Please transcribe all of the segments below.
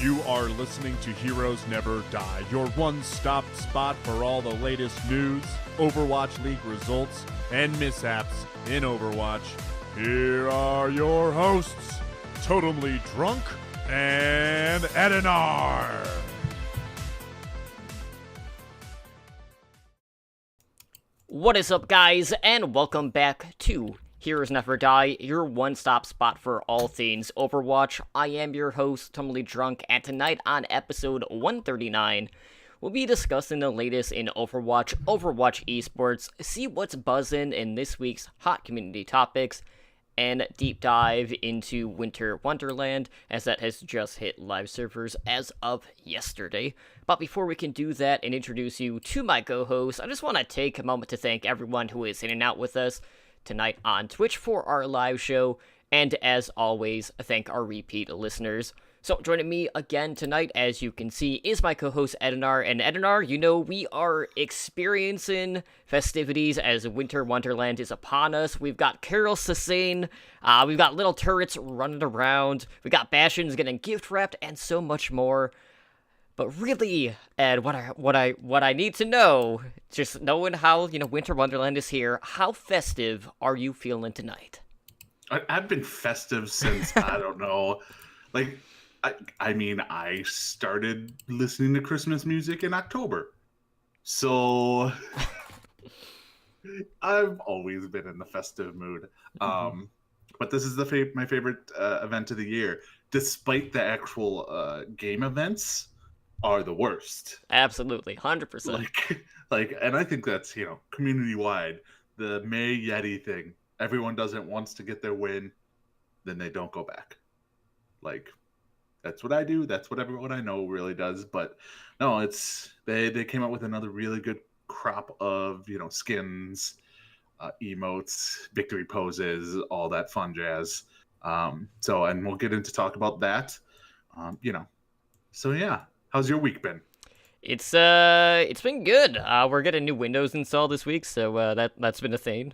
You are listening to Heroes Never Die, your one-stop spot for all the latest news, Overwatch League results, and mishaps in Overwatch. Here are your hosts, Totemly Drunk and Edinar. What is up, guys, and welcome back to Heroes Never Die, your one-stop spot for all things Overwatch. I am your host, Totemly Drunk, and tonight on episode 139, we'll be discussing the latest in Overwatch esports, see what's buzzing in this week's hot community topics, and deep dive into Winter Wonderland, as that has just hit live servers as of yesterday. But before we can do that and introduce you to my co-host, I just want to take a moment to thank everyone who is hanging out with us tonight on Twitch for our live show, and as always, thank our repeat listeners. So joining me again tonight, as you can see, is my co-host Edinar. And Edinar, you know, we are experiencing festivities as Winter Wonderland is upon us. We've got Carol Sasane, we've got little turrets running around, we got Bastions getting gift wrapped, and so much more. But really, Ed, what I need to know, just knowing how, you know, Winter Wonderland is here, how festive are you feeling tonight? I've been festive since, I don't know, like, I mean, I started listening to Christmas music in October. So I've always been in the festive mood. But this is my favorite event of the year, despite the actual game events are the worst. Absolutely, 100%. And I think that's, you know, community wide. The May Yeti thing. Everyone does it once to get their win, then they don't go back. Like, that's what I do. That's what everyone I know really does. But no, it's they came out with another really good crop of, you know, skins, emotes, victory poses, all that fun jazz. And we'll get into talk about that. You know, so yeah. How's your week been? It's been good. We're getting new Windows installed this week, so that's been a thing.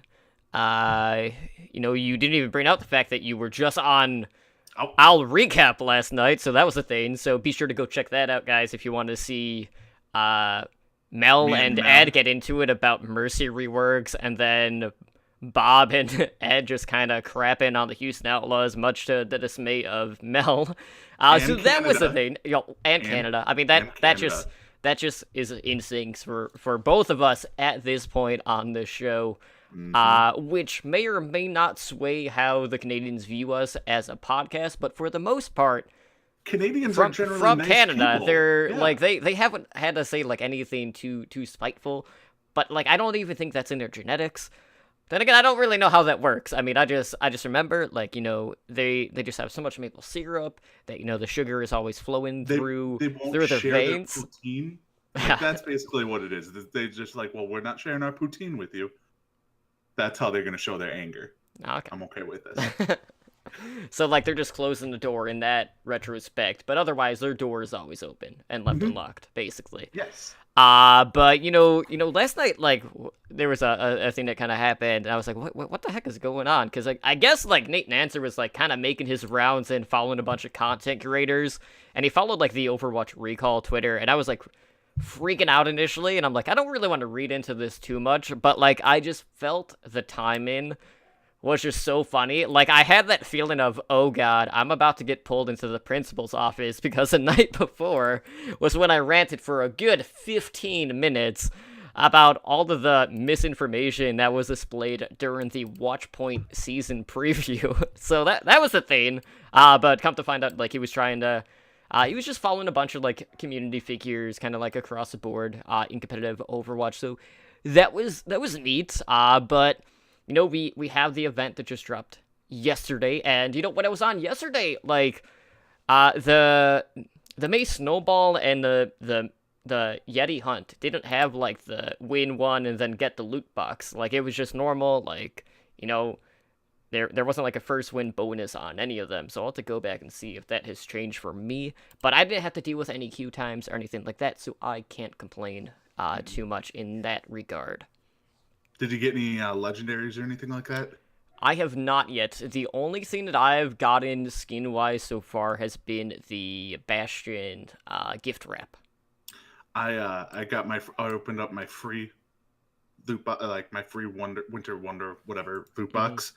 You know, you didn't even bring out the fact that you were just on I'll Recap last night, so that was a thing. So be sure to go check that out, guys, if you want to see Mel and Ed get into it about Mercy reworks, and then Bob and Ed just kind of crapping on the Houston Outlaws, much to the dismay of Mel. So that Canada. was a thing. And Canada. I mean, that just is instincts for both of us at this point on the show. Which may or may not sway how the Canadians view us as a podcast, but for the most part, Canadians are generally from nice Canada. people. They're like they haven't had to say like anything too spiteful, but like I don't even think that's in their genetics. Then again, I don't really know how that works. I mean, I just remember, like, you know, they just have so much maple syrup that, you know, the sugar is always flowing through their veins. Their poutine. Like, that's basically what it is. They just like, well, we're not sharing our poutine with you. That's how they're going to show their anger. Okay. I'm okay with this. So, like, they're just closing the door in that retrospect, but otherwise, their door is always open and left unlocked, basically. Yes. But you know, last night, like, there was a thing that kind of happened, and I was like, what the heck is going on? Because, like, I guess, like, Nate Nancer was, like, kind of making his rounds and following a bunch of content creators, and he followed, like, the Overwatch Recall Twitter, and I was, like, freaking out initially, and I'm like, I don't really want to read into this too much, but, like, I just felt the timing was just so funny. Like, I had that feeling of, oh god, I'm about to get pulled into the principal's office, because the night before was when I ranted for a good 15 minutes about all of the misinformation that was displayed during the Watchpoint season preview. So that was the thing. But come to find out, like, he was trying to he was just following a bunch of, like, community figures, kind of, like, across the board, in competitive Overwatch, so that was neat, but, you know, we have the event that just dropped yesterday, and, you know, when I was on yesterday, like, the May Snowball and the Yeti Hunt didn't have, like, the win one and then get the loot box, like, it was just normal, like, you know, There wasn't like a first win bonus on any of them, so I'll have to go back and see if that has changed for me. But I didn't have to deal with any queue times or anything like that, so I can't complain too much in that regard. Did you get any legendaries or anything like that? I have not yet. The only thing that I've gotten skin-wise so far has been the Bastion gift wrap. I opened up my free like my free winter wonder whatever loot box,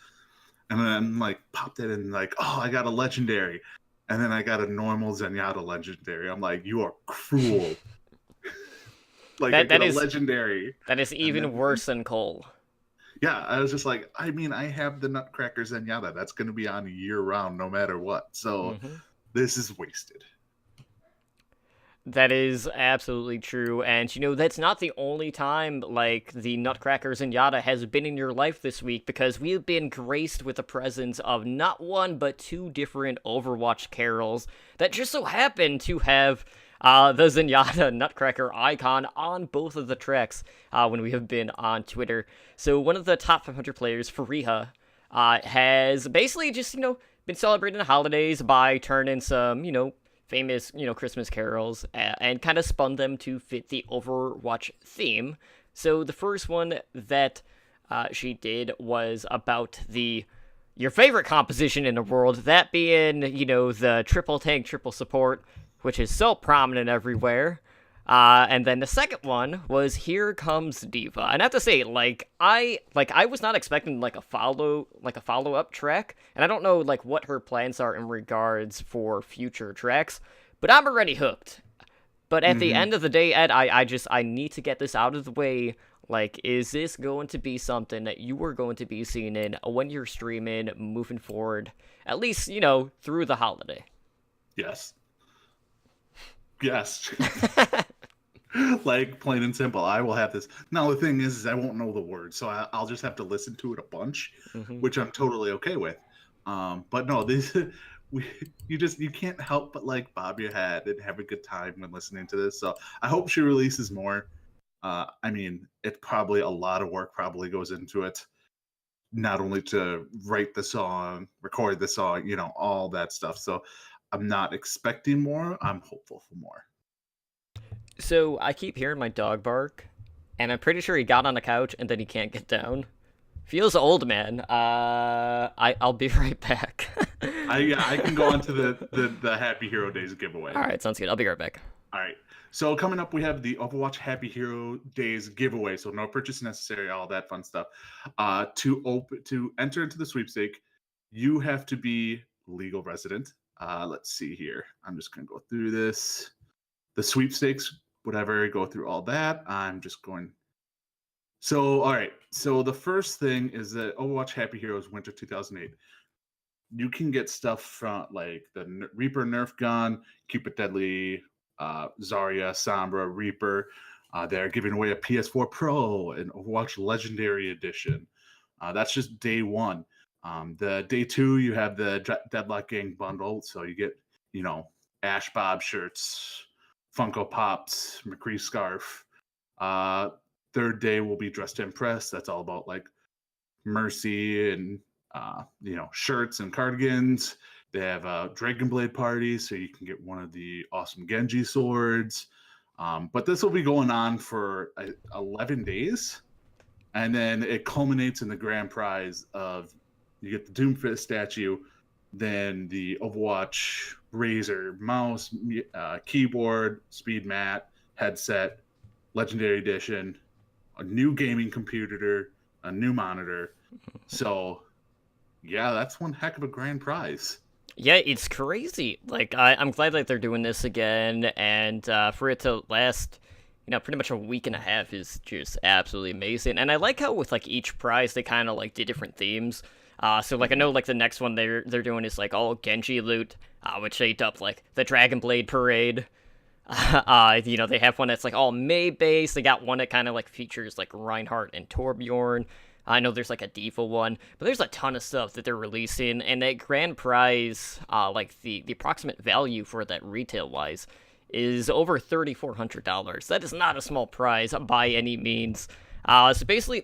and then like popped it in like, oh, I got a legendary, and then I got a normal Zenyatta legendary. I'm like, you are cruel. Like I got a legendary. That is even worse than Cole. Yeah, I was just like, I mean, I have the Nutcracker Zenyatta. That's going to be on year round no matter what. So this is wasted. That is absolutely true, and that's not the only time, like, the Nutcracker Zenyatta has been in your life this week, because we've been graced with the presence of not one, but two different Overwatch carols that just so happen to have the Zenyatta Nutcracker icon on both of the tracks when we have been on Twitter. So one of the top 500 players, Fariha, has basically just, been celebrating the holidays by turning some, famous, Christmas carols, and kind of spun them to fit the Overwatch theme. So the first one that she did was about your favorite composition in the world, that being, the triple tank, triple support, which is so prominent everywhere. And then the second one was Here Comes D.Va. And I have to say, I was not expecting a follow-up track, and I don't know what her plans are in regards for future tracks, but I'm already hooked. But at the end of the day, Ed, I need to get this out of the way. Is this going to be something that you are going to be seeing in when you're streaming moving forward, at least, through the holiday? Yes. Like, plain and simple, I will have this. Now the thing is I won't know the words, so I'll just have to listen to it a bunch, which I'm totally okay with. But no, you can't help but bob your head and have a good time when listening to this. So I hope she releases more. I mean, it's probably a lot of work probably goes into it, not only to write the song, record the song, all that stuff. So I'm not expecting more. I'm hopeful for more. So I keep hearing my dog bark, and I'm pretty sure he got on the couch and then he can't get down. Feels old, man. I'll be right back. I can go on to the Happy Hero Days giveaway. All right, sounds good. I'll be right back. All right. So coming up, we have the Overwatch Happy Hero Days giveaway. So no purchase necessary, all that fun stuff. To enter into the sweepstake, you have to be legal resident. Let's see here. I'm just gonna go through this. The sweepstakes, whatever, go through all that. I'm just going. So, all right. So the first thing is that Overwatch Happy Heroes Winter 2008. You can get stuff from the Reaper Nerf gun, Cupid Deadly, Zarya, Sombra, Reaper. They're giving away a PS4 Pro and Overwatch Legendary Edition. That's just day one. The day two, you have the Deadlock Gang bundle. So you get, Ash Bob shirts, Funko Pops, McCree scarf. Third day will be Dress to Impress. That's all about Mercy and shirts and cardigans. They have a Dragon Blade party, so you can get one of the awesome Genji swords. But this will be going on for 11 days, and then it culminates in the grand prize of you get the Doomfist statue, then the Overwatch Razer mouse, keyboard, speed mat, headset, Legendary Edition, a new gaming computer, a new monitor. So, yeah, that's one heck of a grand prize. Yeah, it's crazy. I'm glad they're doing this again, and for it to last, pretty much a week and a half is just absolutely amazing. And I like how with each prize they kind of did different themes. So I know the next one they're doing is all Genji loot, which they dubbed the Dragon Blade Parade. They have one that's all Mei based. They got one that kind of features Reinhardt and Torbjorn. I know there's a D.Va one, but there's a ton of stuff that they're releasing, and that grand prize, the approximate value for that retail wise, is over $3,400. That is not a small prize by any means. So basically,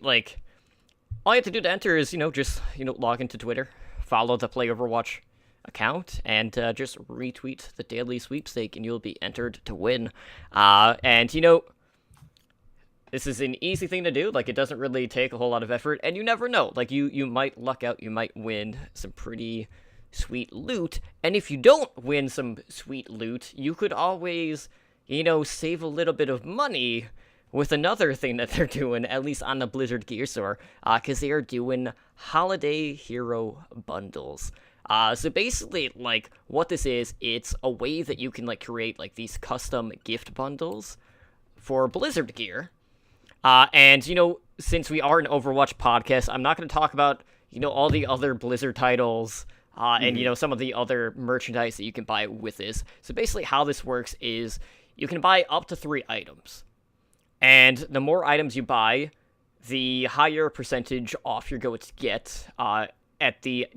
all you have to do to enter is, just, log into Twitter, follow the Play Overwatch account, and just retweet the daily sweepstake, and you'll be entered to win. And, this is an easy thing to do. Like, it doesn't really take a whole lot of effort, and you never know. Like, you might luck out, you might win some pretty sweet loot, and if you don't win some sweet loot, you could always, save a little bit of money with another thing that they're doing, at least on the Blizzard Gear Store, because they are doing Holiday Hero Bundles. So basically, like, what this is, it's a way that you can, like, create, like, these custom gift bundles for Blizzard Gear. And, since we are an Overwatch podcast, I'm not going to talk about, all the other Blizzard titles, and, some of the other merchandise that you can buy with this. So basically how this works is you can buy up to 3 items. And the more items you buy, the higher percentage off you're going to get, at the,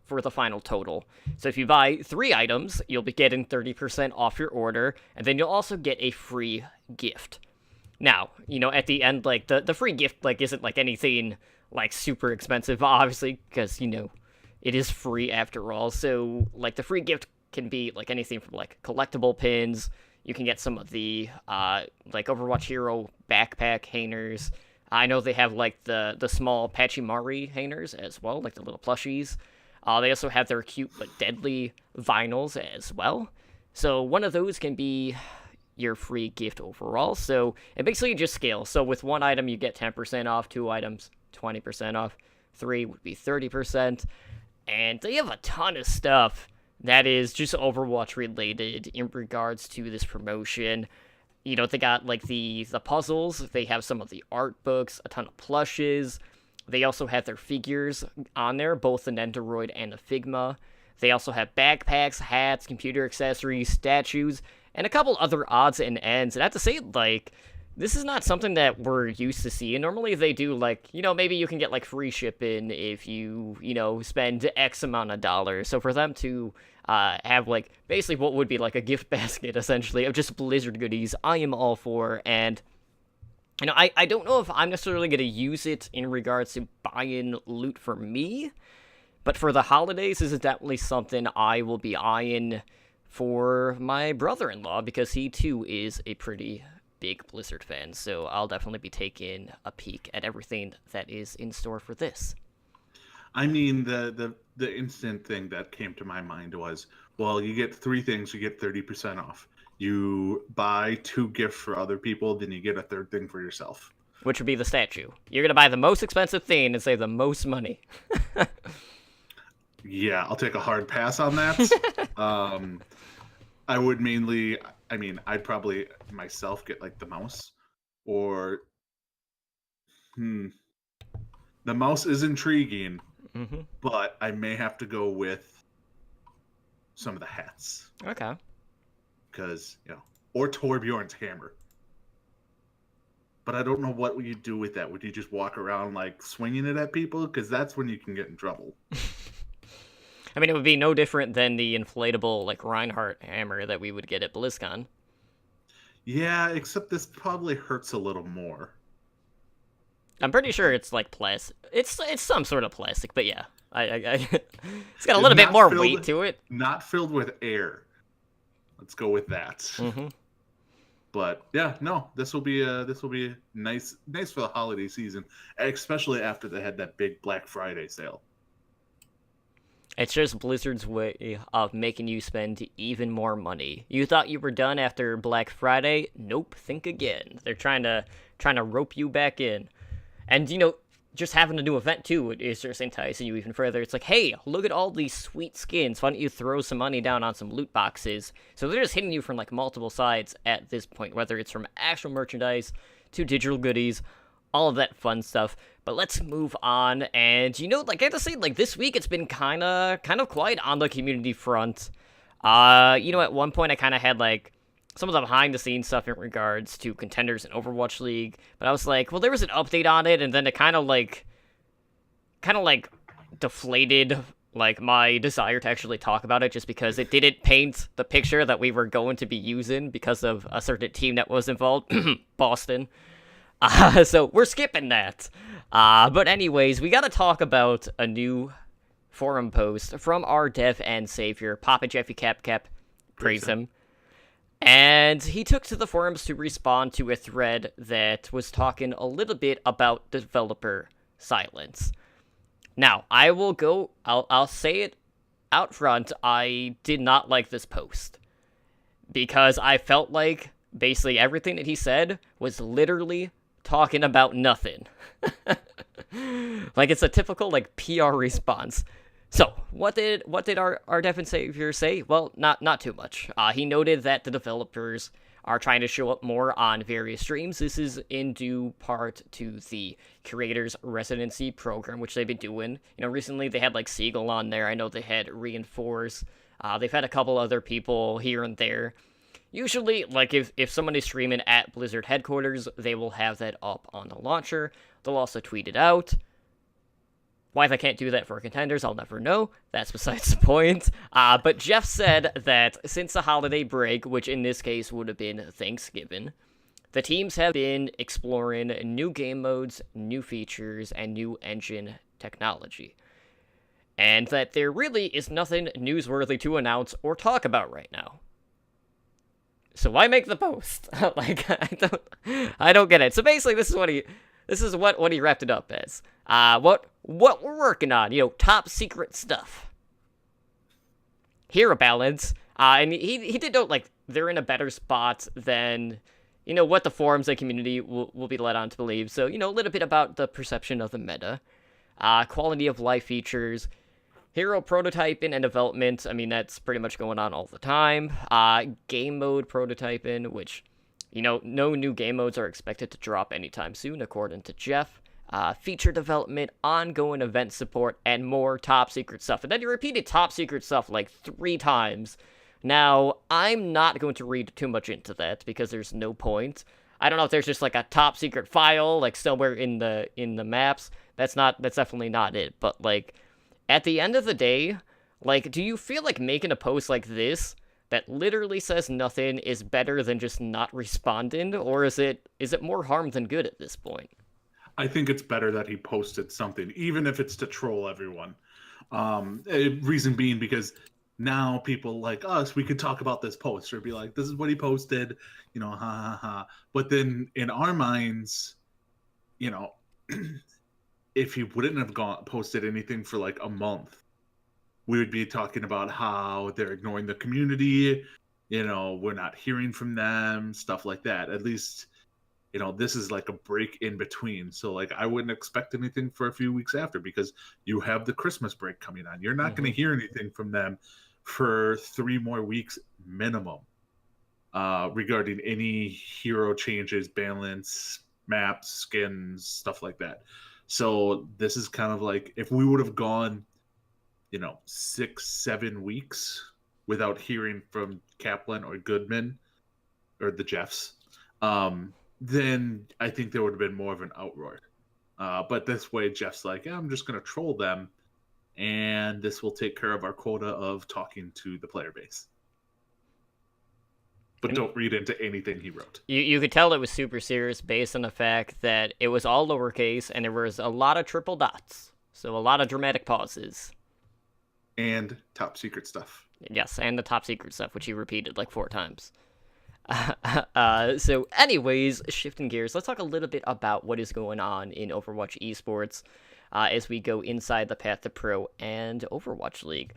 for the final total. So if you buy 3 items, you'll be getting 30% off your order, and then you'll also get a free gift. Now, at the end, like, the free gift, like, isn't, like, anything, like, super expensive, obviously, because, it is free after all. So, like, the free gift can be, like, anything from, like, collectible pins. You can get some of the, like, Overwatch Hero backpack hangers. I know they have, like, the small Pachimari hangers as well, like the little plushies. They also have their cute but deadly vinyls as well. So one of those can be your free gift overall. So it basically just scales. So with 1 item, you get 10% off. 2 items, 20% off. 3 would be 30%. And they have a ton of stuff that is just Overwatch related in regards to this promotion. They got, like, the puzzles, they have some of the art books, a ton of plushes. They also have their figures on there, both the Nendoroid and the Figma. They also have backpacks, hats, computer accessories, statues, and a couple other odds and ends. And I have to say, like, this is not something that we're used to seeing. Normally they do, like, maybe you can get, like, free shipping if you, spend X amount of dollars. So for them to have, like, basically what would be, like, a gift basket, essentially, of just Blizzard goodies, I am all for. And, I don't know if I'm necessarily going to use it in regards to buying loot for me, but for the holidays, this is definitely something I will be eyeing for my brother-in-law, because he, too, is a pretty big Blizzard fan, so I'll definitely be taking a peek at everything that is in store for this. I mean, the instant thing that came to my mind was, well, you get 3 things, you get 30% off. You buy 2 gifts for other people, then you get a 3rd thing for yourself. Which would be the statue. You're gonna buy the most expensive thing and save the most money. Yeah, I'll take a hard pass on that. I would mainly, I'd probably myself get, like, the mouse, or the mouse is intriguing, but I may have to go with some of the hats. Okay. Because, or Torbjorn's hammer. But I don't know what would you do with that. Would you just walk around, like, swinging it at people? Because that's when you can get in trouble. It would be no different than the inflatable, like, Reinhardt hammer that we would get at BlizzCon. Yeah, except this probably hurts a little more. I'm pretty sure it's, like, plastic. It's some sort of plastic, but yeah. It's got a little bit more weight to it. Not filled with air. Let's go with that. But yeah, no, this will be nice for the holiday season, especially after they had that big Black Friday sale. It's just Blizzard's way of making you spend even more money. You thought you were done after Black Friday? Nope, think again. They're trying to rope you back in. And, just having a new event, too, is just enticing you even further. It's like, hey, look at all these sweet skins. Why don't you throw some money down on some loot boxes? So they're just hitting you from, like, multiple sides at this point, whether it's from actual merchandise to digital goodies, all of that fun stuff. But let's move on. And, like, I have to say, like, this week it's been kind of quiet on the community front. At one point I kind of had, like, some of the behind-the-scenes stuff in regards to contenders in Overwatch League, but I was like, well, there was an update on it, and then it kind of deflated, like, my desire to actually talk about it, just because it didn't paint the picture that we were going to be using because of a certain team that was involved, Boston. So we're skipping that. But anyways, we gotta talk about a new forum post from our dev and savior, Papa Jeffy Cap, praise him. And he took to the forums to respond to a thread that was talking a little bit about developer silence. Now, I'll say it out front, I did not like this post. Because I felt like basically everything that he said was literally talking about nothing. Like, it's a typical, like, PR response. So, what did our Devin Savior say? Well, not too much. He noted that the developers are trying to show up more on various streams. This is in due part to the creators residency program, which they've been doing. You know, recently they had like Siegel on there. I know they had Reinforce. They've had a couple other people here and there. Usually, like, if someone is streaming at Blizzard headquarters, they will have that up on the launcher. They'll also tweet it out. Why they can't do that for contenders, I'll never know. That's besides the point. But Jeff said that since the holiday break, which in this case would have been Thanksgiving, the teams have been exploring new game modes, new features, and new engine technology. And that there really is nothing newsworthy to announce or talk about right now. So why make the post? Like, I don't get it. So basically, this is what he wrapped it up as. What we're working on, you know, top secret stuff. Hero balance. And he did note, like, they're in a better spot than, you know, what the forums and community will be led on to believe. So, you know, a little bit about the perception of the meta. Quality of life features. Hero prototyping and development, I mean, that's pretty much going on all the time. Game mode prototyping, which, you know, no new game modes are expected to drop anytime soon, according to Jeff. Feature development, ongoing event support, and more top secret stuff. And then he repeated top secret stuff like 3 times. Now, I'm not going to read too much into that because there's no point. I don't know if there's just like a top secret file, like somewhere in the maps. That's definitely not it. But like, at the end of the day, like, do you feel like making a post like this that literally says nothing is better than just not responding, or is it more harm than good at this point? I think it's better that he posted something, even if it's to troll everyone. Reason being because now people like us, we could talk about this post or be like, this is what he posted, you know, ha ha ha. But then in our minds, you know, if he wouldn't have posted anything for like a month, we would be talking about how they're ignoring the community, you know, we're not hearing from them, stuff like that. At least, you know, this is like a break in between. So like, I wouldn't expect anything for a few weeks after because you have the Christmas break coming on. You're not going to hear anything from them for 3 more weeks minimum regarding any hero changes, balance, maps, skins, stuff like that. So this is kind of like if we would have gone, you know, 6-7 weeks without hearing from Kaplan or Goodman or the Jeffs, then I think there would have been more of an outroar. But this way, Jeff's like, yeah, I'm just going to troll them, and this will take care of our quota of talking to the player base. But don't read into anything he wrote. You could tell it was super serious based on the fact that it was all lowercase and there was a lot of triple dots. So a lot of dramatic pauses. And top secret stuff. Yes, and the top secret stuff, which he repeated like 4 times. So anyways, shifting gears, let's talk a little bit about what is going on in Overwatch esports as we go inside the Path to Pro and Overwatch League.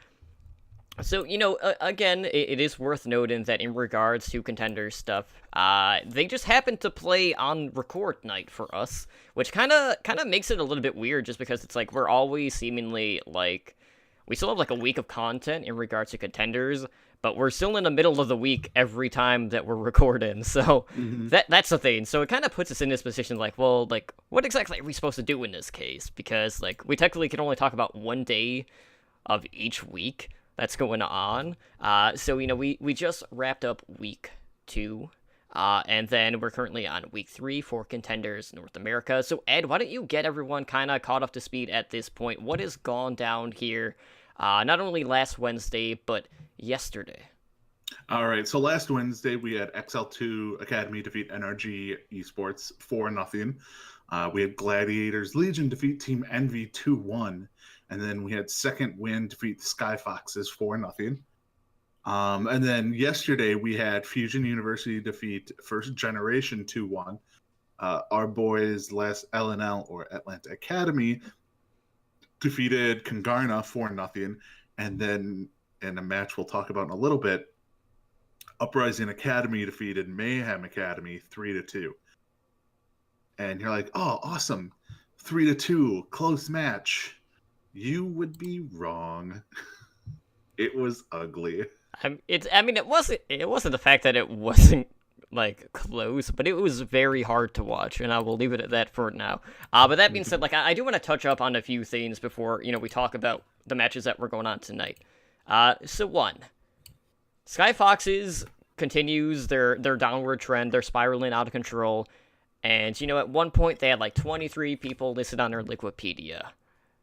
So, you know, again, it is worth noting that in regards to contender stuff, they just happen to play on record night for us, which kind of makes it a little bit weird just because it's like we're always seemingly like, we still have like a week of content in regards to contenders, but we're still in the middle of the week every time that we're recording, so that's the thing. So it kind of puts us in this position like, well, like, what exactly are we supposed to do in this case? Because, like, we technically can only talk about 1 day of each week that's going on. So, you know, we just wrapped up week 2, and then we're currently on week 3 for Contenders North America. So, Ed, why don't you get everyone kind of caught up to speed at this point? What has gone down here, not only last Wednesday, but yesterday? All right, so last Wednesday we had XL2 Academy defeat NRG Esports 4-0. We had Gladiators Legion defeat Team Envy 2-1. And then we had Second Wind defeat the Sky Foxes 4-0. And then yesterday we had Fusion University defeat First Generation 2-1. Our boys, last LNL or Atlanta Academy, defeated Kongarna 4-0. And then in a match we'll talk about in a little bit, Uprising Academy defeated Mayhem Academy 3-2. And you're like, oh, awesome. 3-2, close match. You would be wrong. It was ugly. It wasn't the fact that it wasn't like close, but it was very hard to watch, and I will leave it at that for now. But that being said, like I do want to touch up on a few things before we talk about the matches that were going on tonight. So one, Sky Foxes continues their downward trend. They're spiraling out of control, and at one point they had like 23 people listed on their Liquipedia.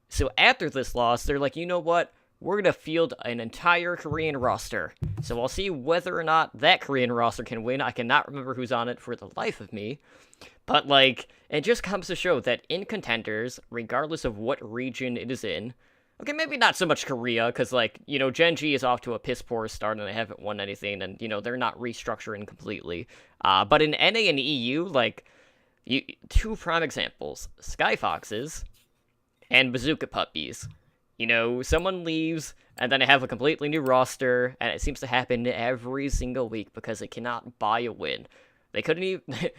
So after this loss, they're like, you know what? We're going to field an entire Korean roster. So I'll see whether or not that Korean roster can win. I cannot remember who's on it for the life of me. But, it just comes to show that in contenders, regardless of what region it is in, okay, maybe not so much Korea, because, Gen G is off to a piss-poor start and they haven't won anything, and, they're not restructuring completely. But in NA and EU, two prime examples, Sky Foxes and Bazooka Puppies. Someone leaves, and then they have a completely new roster, and it seems to happen every single week because they cannot buy a win. They couldn't even...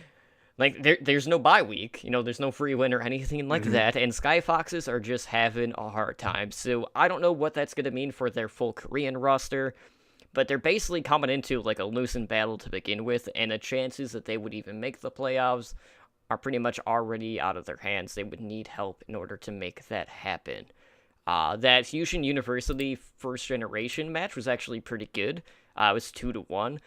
there's no bye week, there's no free win or anything like that, and Sky Foxes are just having a hard time. So I don't know what that's going to mean for their full Korean roster, but they're basically coming into, a loosened battle to begin with, and the chances that they would even make the playoffs are pretty much already out of their hands. They would need help in order to make that happen. That Fusion University first generation match was actually pretty good. It was 2-1.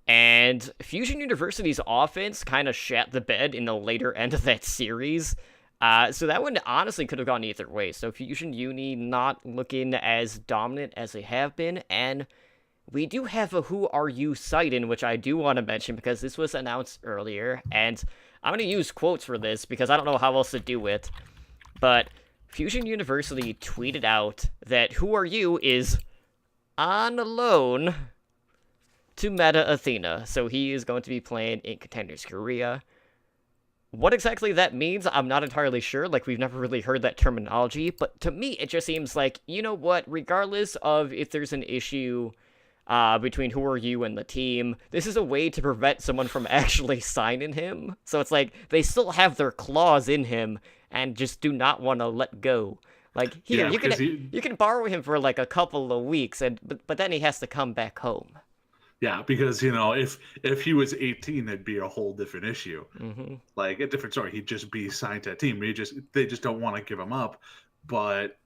And Fusion University's offense kind of shat the bed in the later end of that series. So that one honestly could have gone either way. So Fusion Uni not looking as dominant as they have been. And we do have a Who Are You site in, which I do want to mention because this was announced earlier. And I'm going to use quotes for this because I don't know how else to do it. But Fusion University tweeted out that Who Are You is on loan to Meta Athena. So he is going to be playing in Contenders Korea. What exactly that means, I'm not entirely sure. We've never really heard that terminology. But to me, it just seems like, you know what, regardless of if there's an issue between Who Are You and the team, this is a way to prevent someone from actually signing him. So it's like, they still have their claws in him and just do not want to let go. Here, you can borrow him for a couple of weeks, but then he has to come back home. Yeah, because if he was 18, it'd be a whole different issue. A different story. He'd just be signed to a team. They just don't want to give him up. But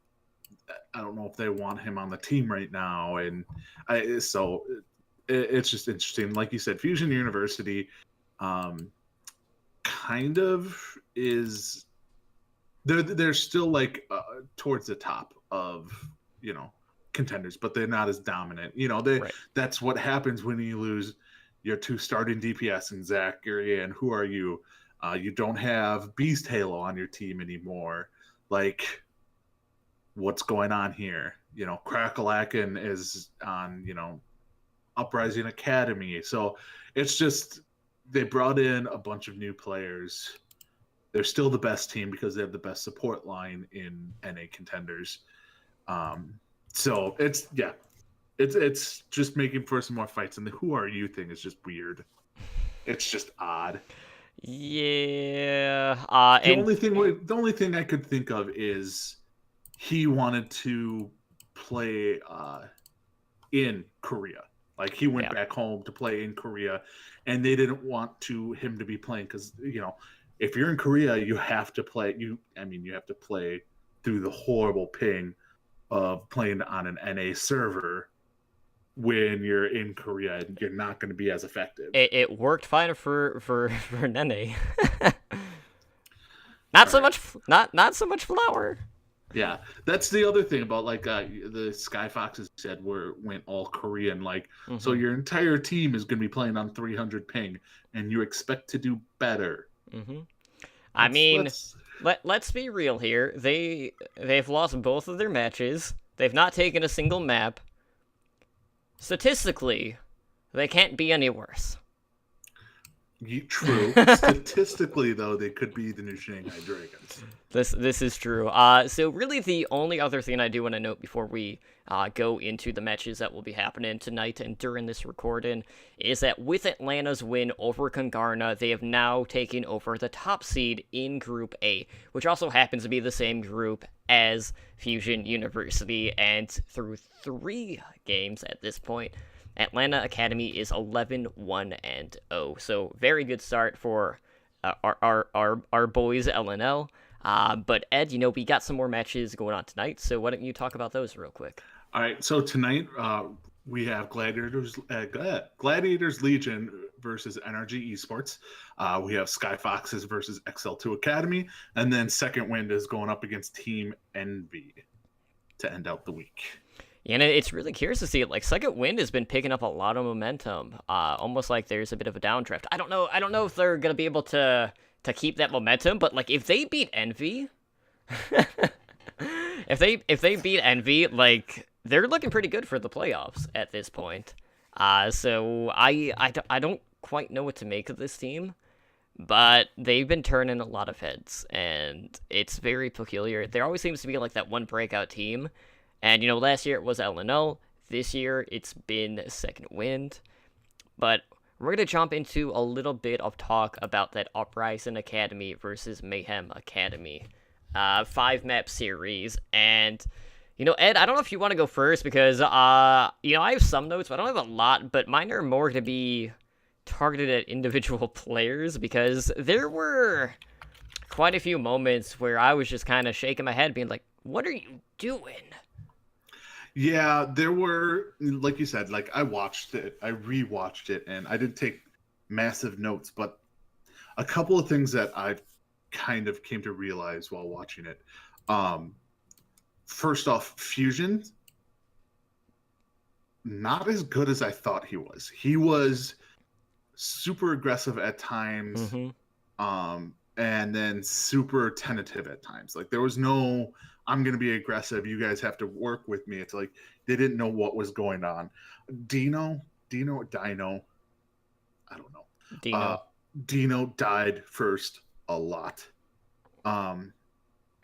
I don't know if they want him on the team right now, and so it's just interesting. Like you said, Fusion University, kind of is. They're still towards the top of contenders, but they're not as dominant. Right. That's what happens when you lose your two starting DPS in Zachary and Who Are You. You don't have Beast Halo on your team anymore. What's going on here? Crackalacken is on Uprising Academy. So it's just they brought in a bunch of new players. They're still the best team because they have the best support line in NA contenders. So it's just making for some more fights, and the Who Are You thing is just weird. It's just odd. Yeah. The only thing I could think of is he wanted to play in Korea. He went back home to play in Korea, and they didn't want him to be playing because if you're in Korea, you have to play. You have to play through the horrible ping of playing on an NA server when you're in Korea, and you're not going to be as effective. It worked fine for Nene. Not so much Flower. Yeah, that's the other thing about the Sky Foxes said went all Korean. So your entire team is going to be playing on 300 ping, and you expect to do better. Let's be real here. They've lost both of their matches. They've not taken a single map. Statistically, they can't be any worse. True. Statistically, though, they could be the new Shanghai Dragons. This is true. So really the only other thing I do want to note before we go into the matches that will be happening tonight and during this recording is that with Atlanta's win over Congarna, they have now taken over the top seed in Group A, which also happens to be the same group as Fusion University, and through 3 games at this point, Atlanta Academy is 11-1-0. So very good start for our boys LNL. But Ed, we got some more matches going on tonight, so why don't you talk about those real quick? All right, so tonight we have Gladiators Legion versus NRG Esports. We have Sky Foxes versus XL2 Academy, and then Second Wind is going up against Team Envy to end out the week. Yeah, and it's really curious to see it. Like, Second Wind has been picking up a lot of momentum, almost like there's a bit of a downdraft. I don't know if they're gonna be able to keep that momentum, but like if they beat Envy, if they beat Envy, like they're looking pretty good for the playoffs at this point. So I don't quite know what to make of this team, but they've been turning a lot of heads, and it's very peculiar. There always seems to be like that one breakout team. And, last year it was LNL. This year it's been Second Wind. But we're going to jump into a little bit of talk about that Uprising Academy versus Mayhem Academy 5-map series. And, Ed, I don't know if you want to go first because, I have some notes, but I don't have a lot. But mine are more going to be targeted at individual players because there were quite a few moments where I was just kind of shaking my head being like, what are you doing? Yeah, there were, like you said, like I watched it, I rewatched it, and I didn't take massive notes, but a couple of things that I kind of came to realize while watching it. First off, Fusion, not as good as I thought he was. He was super aggressive at times, and then super tentative at times. Like there was no, I'm going to be aggressive, you guys have to work with me. It's like they didn't know what was going on. Dino, I don't know. Dino died first a lot.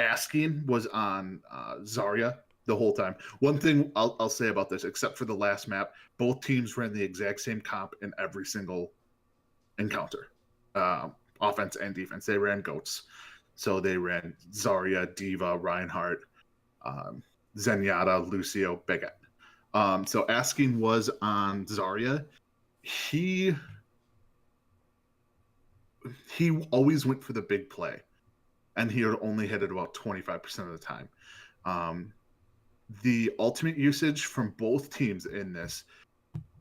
Asking was on Zarya the whole time. One thing I'll say about this, except for the last map, both teams ran the exact same comp in every single encounter, offense and defense. They ran goats. So they ran Zarya, D.Va, Reinhardt, Zenyatta, Lucio, Baguette. So Asking was on Zarya. He always went for the big play, and he would only hit it about 25% of the time. The ultimate usage from both teams in this,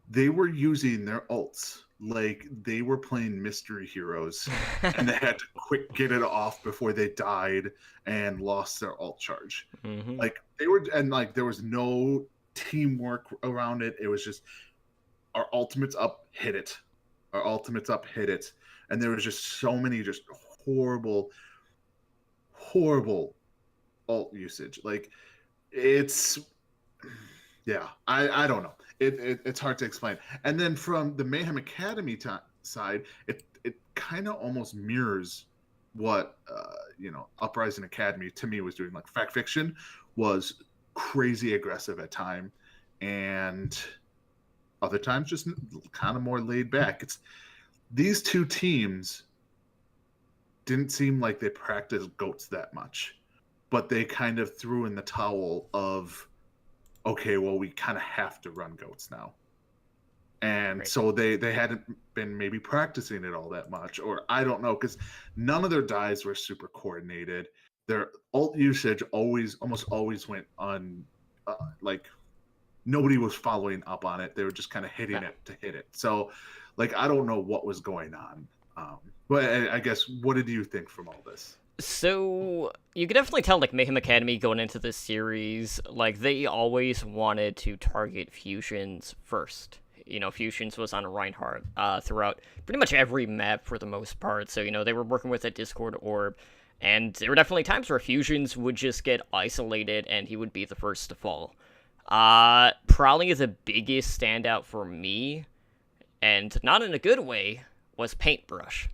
they were using their ults like they were playing mystery heroes, and they had to quick get it off before they died and lost their ult charge. Like they were, and like there was no teamwork around it. It was just our ultimates up, hit it. Our ultimates up, hit it. And there was just so many just horrible ult usage. Like it's, yeah, I don't know. It's hard to explain. And then from the Mayhem Academy side, it kind of almost mirrors what Uprising Academy to me was doing. Like Fact Fiction was crazy aggressive at time, and other times just kind of more laid back. It's these two teams didn't seem like they practiced goats that much, but they kind of threw in the towel of, okay, well, we kind of have to run goats now. And right. So they hadn't been maybe practicing it all that much, or I don't know, because none of their dives were super coordinated. Their ult usage almost always went on, like nobody was following up on it. They were just kind of hitting it to hit it. So, like, I don't know what was going on. But I guess, what did you think from all this? So, you could definitely tell, like, Mayhem Academy going into this series, like, they always wanted to target Fusions first. Fusions was on Reinhardt throughout pretty much every map for the most part. So, they were working with a Discord orb. And there were definitely times where Fusions would just get isolated and he would be the first to fall. Probably the biggest standout for me, and not in a good way, was Paintbrush.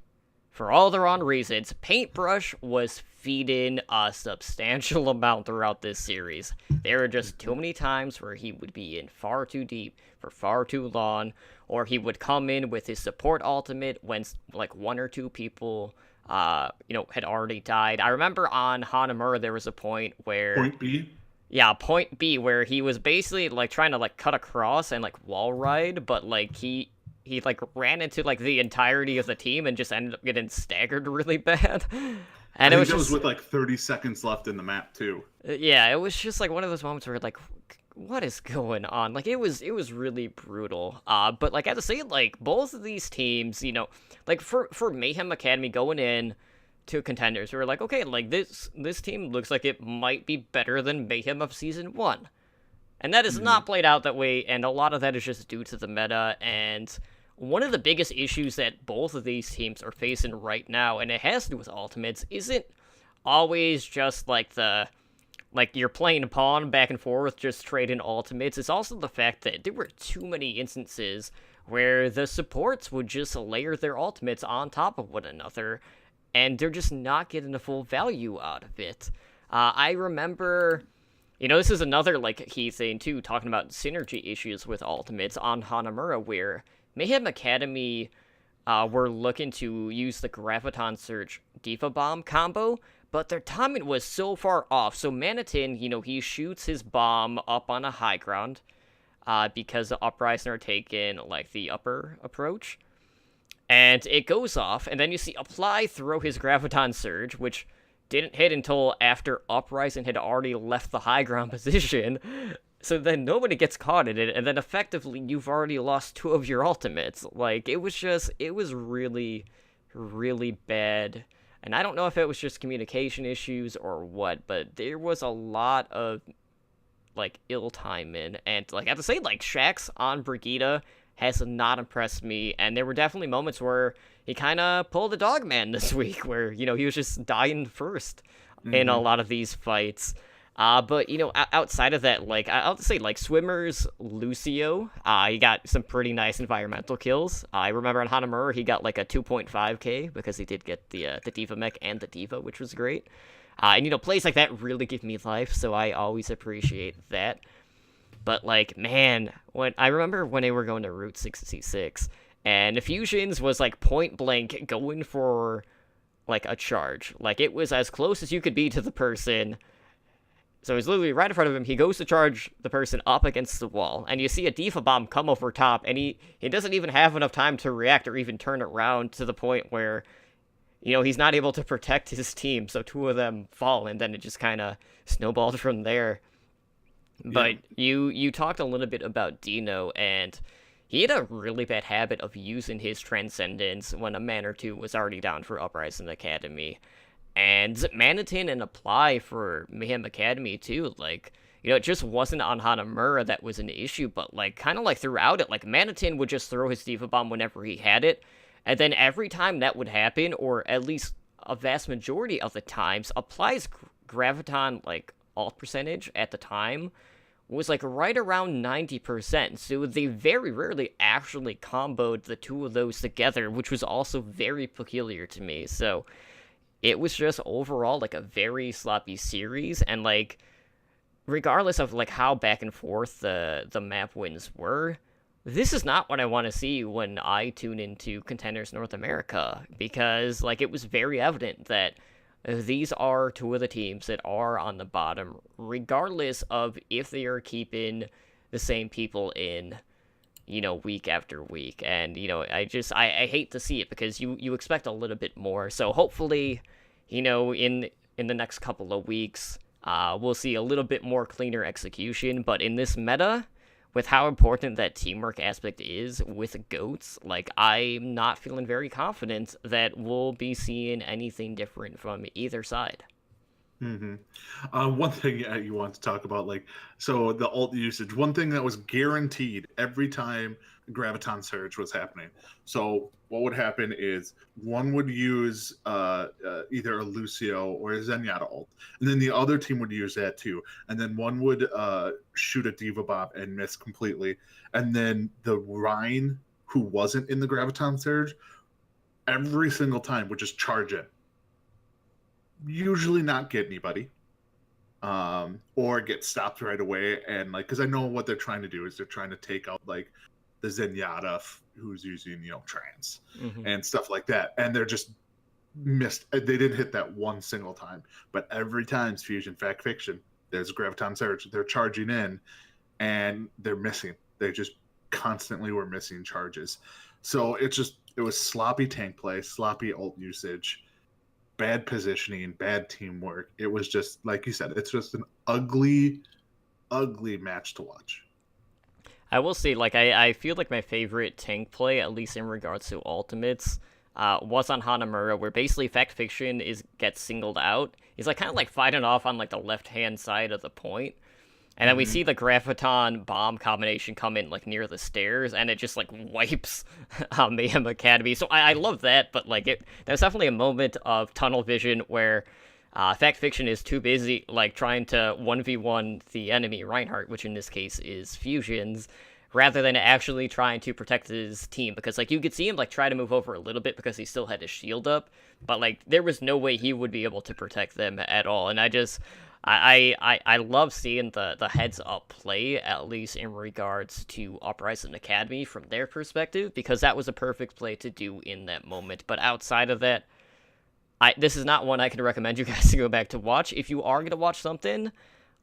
For all the wrong reasons, Paintbrush was feeding a substantial amount throughout this series. There were just too many times where he would be in far too deep for far too long, or he would come in with his support ultimate when like one or two people had already died. I remember on Hanamura there was a point where Point B. Yeah, point B, where he was basically like trying to like cut across and like wall ride, but like he like ran into like the entirety of the team and just ended up getting staggered really bad. And I it was think that just was with like 30 seconds left in the map too. yeah, it was just like one of those moments where like, what is going on? Like it was really brutal. But like I have to say, like both of these teams, like for Mayhem Academy going in to contenders, we were like, okay, like this team looks like it might be better than Mayhem of Season 1. And that is not played out that way, and a lot of that is just due to the meta, and one of the biggest issues that both of these teams are facing right now, and it has to do with ultimates, isn't always just like you're playing pawn back and forth, just trading ultimates. It's also the fact that there were too many instances where the supports would just layer their ultimates on top of one another, and they're just not getting the full value out of it. I remember, this is another like key thing too, talking about synergy issues with ultimates on Hanamura, where Mayhem Academy were looking to use the Graviton Surge Diva Bomb combo, but their timing was so far off. So Manitin, he shoots his bomb up on a high ground because the Uprising are taking like the upper approach. And it goes off, and then you see Apply throw his Graviton Surge, which didn't hit until after Uprising had already left the high ground position. So then nobody gets caught in it, and then effectively you've already lost two of your ultimates. Like, it was really, really bad. And I don't know if it was just communication issues or what, but there was a lot of, like, ill timing. And, like, I have to say, like, Shaxx on Brigitte has not impressed me, and there were definitely moments where he kind of pulled a dog man this week, where, he was just dying first in a lot of these fights. But, outside of that, like, I'll say, like, Swimmers, Lucio, he got some pretty nice environmental kills. I remember on Hanamura, he got, like, a 2.5k, because he did get the Diva mech and the Diva, which was great. And, plays like that really give me life, so I always appreciate that. But, like, man, I remember when they were going to Route 66, and Fusions was, like, point blank going for, like, a charge. Like, it was as close as you could be to the person. So he's literally right in front of him. He goes to charge the person up against the wall, and you see a Diva Bomb come over top, and he doesn't even have enough time to react or even turn around, to the point where, he's not able to protect his team, so two of them fall, and then it just kind of snowballed from there. But you talked a little bit about Dino, and he had a really bad habit of using his Transcendence when a man or two was already down for Uprising Academy. And Manitin and Apply for Mayhem Academy, too. Like, it just wasn't on Hanamura that was an issue, but, like, kind of like throughout it, like, Manitin would just throw his Diva Bomb whenever he had it, and then every time that would happen, or at least a vast majority of the times, Apply's Graviton, like, ult percentage at the time was like right around 90%, so they very rarely actually comboed the two of those together, which was also very peculiar to me. So it was just overall like a very sloppy series, and like regardless of like how back and forth the map wins were, this is not what I want to see when I tune into Contenders North America, because like it was very evident that these are two of the teams that are on the bottom, regardless of if they are keeping the same people in, week after week. And, I hate to see it, because you expect a little bit more. So hopefully, in the next couple of weeks, we'll see a little bit more cleaner execution. But in this meta, with how important that teamwork aspect is with GOATs, like, I'm not feeling very confident that we'll be seeing anything different from either side. Hmm. One thing you want to talk about, like, so the alt usage, one thing that was guaranteed every time Graviton Surge was happening. So what would happen is one would use either a Lucio or a Zenyatta ult, and then the other team would use that too. And then one would shoot a Diva Bomb and miss completely. And then the Rhine, who wasn't in the Graviton Surge, every single time would just charge it, usually not get anybody, or get stopped right away. And like, because I know what they're trying to do is they're trying to take out like the Zenyatta who's using trans and stuff like that, and they're just missed. They didn't hit that one single time, but every time Fusion Fact Fiction, there's Graviton Surge, they're charging in and they're missing. They just constantly were missing charges. So it was sloppy tank play, sloppy ult usage, bad positioning, bad teamwork. It was just, like you said, it's just an ugly, ugly match to watch. I will say, like, I feel like my favorite tank play, at least in regards to ultimates, was on Hanamura, where basically Fact Fiction gets singled out. He's like kind of like fighting off on like the left-hand side of the point. And then we see the Graviton bomb combination come in like near the stairs, and it just like wipes Mayhem Academy. So I love that, but like there's definitely a moment of tunnel vision where Fact Fiction is too busy like trying to 1v1 the enemy Reinhardt, which in this case is Fusions, rather than actually trying to protect his team. Because like you could see him like try to move over a little bit because he still had his shield up, but like there was no way he would be able to protect them at all. And I love seeing the heads up play, at least in regards to Uprising Academy from their perspective, because that was a perfect play to do in that moment. But outside of that, this is not one I can recommend you guys to go back to watch. If you are going to watch something,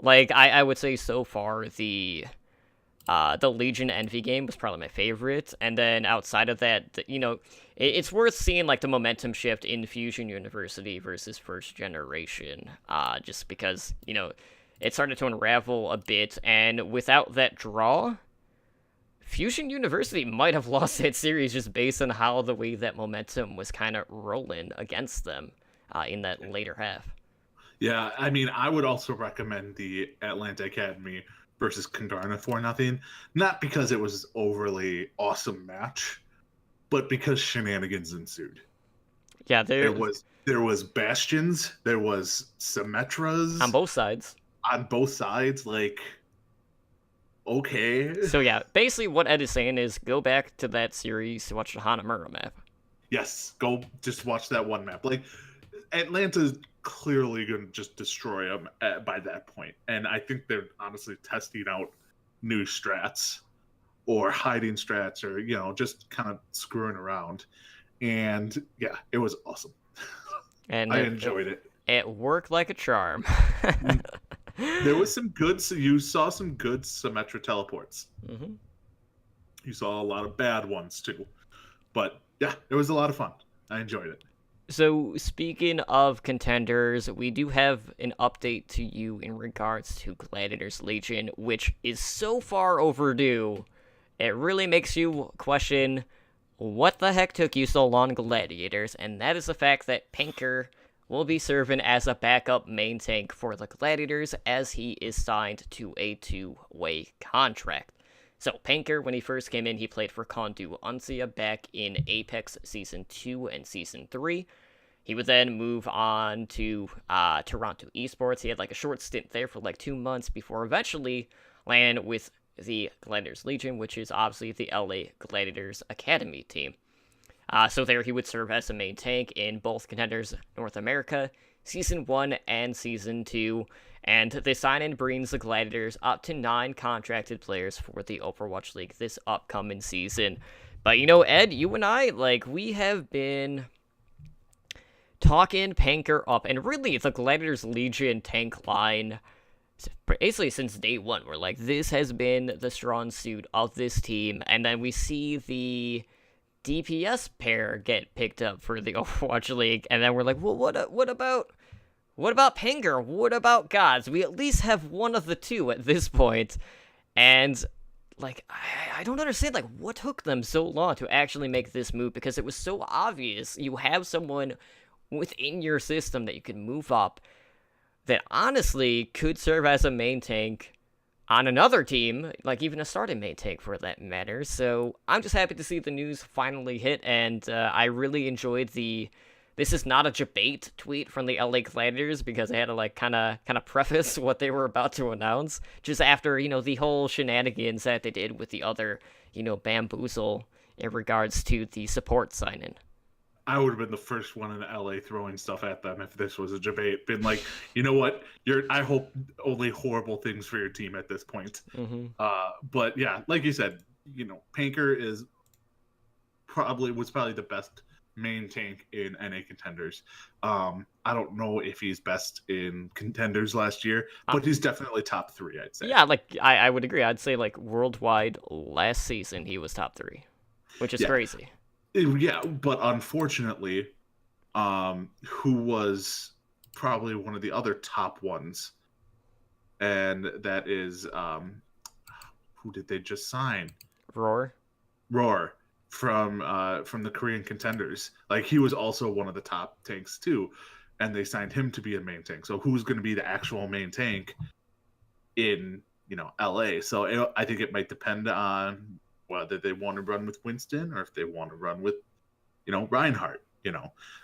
like I would say so far the Legion Envy game was probably my favorite, and then outside of that, it's worth seeing like the momentum shift in Fusion University versus First Generation, just because it started to unravel a bit, and without that draw, Fusion University might have lost that series just based on how the way that momentum was kind of rolling against them in that later half. Yeah, I mean, I would also recommend the Atlanta Academy versus Kundarna 4-0, not because it was overly awesome match, but because shenanigans ensued. Yeah, there was Bastions, there was Symmetras on both sides. Like, okay. So yeah, basically what Ed is saying is go back to that series to watch the Hanamura map. Yes, go just watch that one map. Like, Atlanta's clearly going to just destroy them by that point. And I think they're honestly testing out new strats or hiding strats or, just kind of screwing around. And yeah, it was awesome. And I enjoyed it. It worked like a charm. There was some good, so you saw some good Symmetra teleports. Mm-hmm. You saw a lot of bad ones too. But yeah, it was a lot of fun. I enjoyed it. So, speaking of contenders, we do have an update to you in regards to Gladiators Legion, which is so far overdue, it really makes you question what the heck took you so long, Gladiators, and that is the fact that Panker will be serving as a backup main tank for the Gladiators as he is signed to a 2-way contract. So, Panker, when he first came in, he played for Kondu Uncia back in Apex Season 2 and Season 3. He would then move on to Toronto Esports. He had like a short stint there for like 2 months before eventually landing with the Gladiators Legion, which is obviously the LA Gladiators Academy team. So there he would serve as a main tank in both Contenders North America, Season 1 and Season 2. And the sign-in brings the Gladiators up to 9 contracted players for the Overwatch League this upcoming season. But Ed, you and I, we have been talking Panker up, and really the Gladiators Legion tank line, basically since day one, we're like, this has been the strong suit of this team. And then we see the DPS pair get picked up for the Overwatch League, and then we're like, well, what about Panker? What about Gods? We at least have one of the two at this point. And, I don't understand, what took them so long to actually make this move, because it was so obvious. You have someone within your system that you can move up. that honestly could serve as a main tank on another team, like even a starting main tank for that matter. So I'm just happy to see the news finally hit, and I really enjoyed the "this is not a debate" tweet from the LA Gladiators, because they had to like kind of preface what they were about to announce just after the whole shenanigans that they did with the other bamboozle in regards to the support sign-in. I would have been the first one in LA throwing stuff at them if this was a debate. Been like, you know what? I hope only horrible things for your team at this point. Mm-hmm. But yeah, like you said, Panker was probably the best main tank in NA contenders. I don't know if he's best in contenders last year, but he's definitely top 3, I'd say. Yeah, like I would agree. I'd say like worldwide last season he was top 3, which is crazy. Yeah, but unfortunately, who was probably one of the other top ones, and that is who did they just sign? Roar from the Korean contenders. Like, he was also one of the top tanks too, and they signed him to be a main tank. So who's going to be the actual main tank in LA? So I think it might depend on whether they want to run with Winston or if they want to run with, Reinhardt,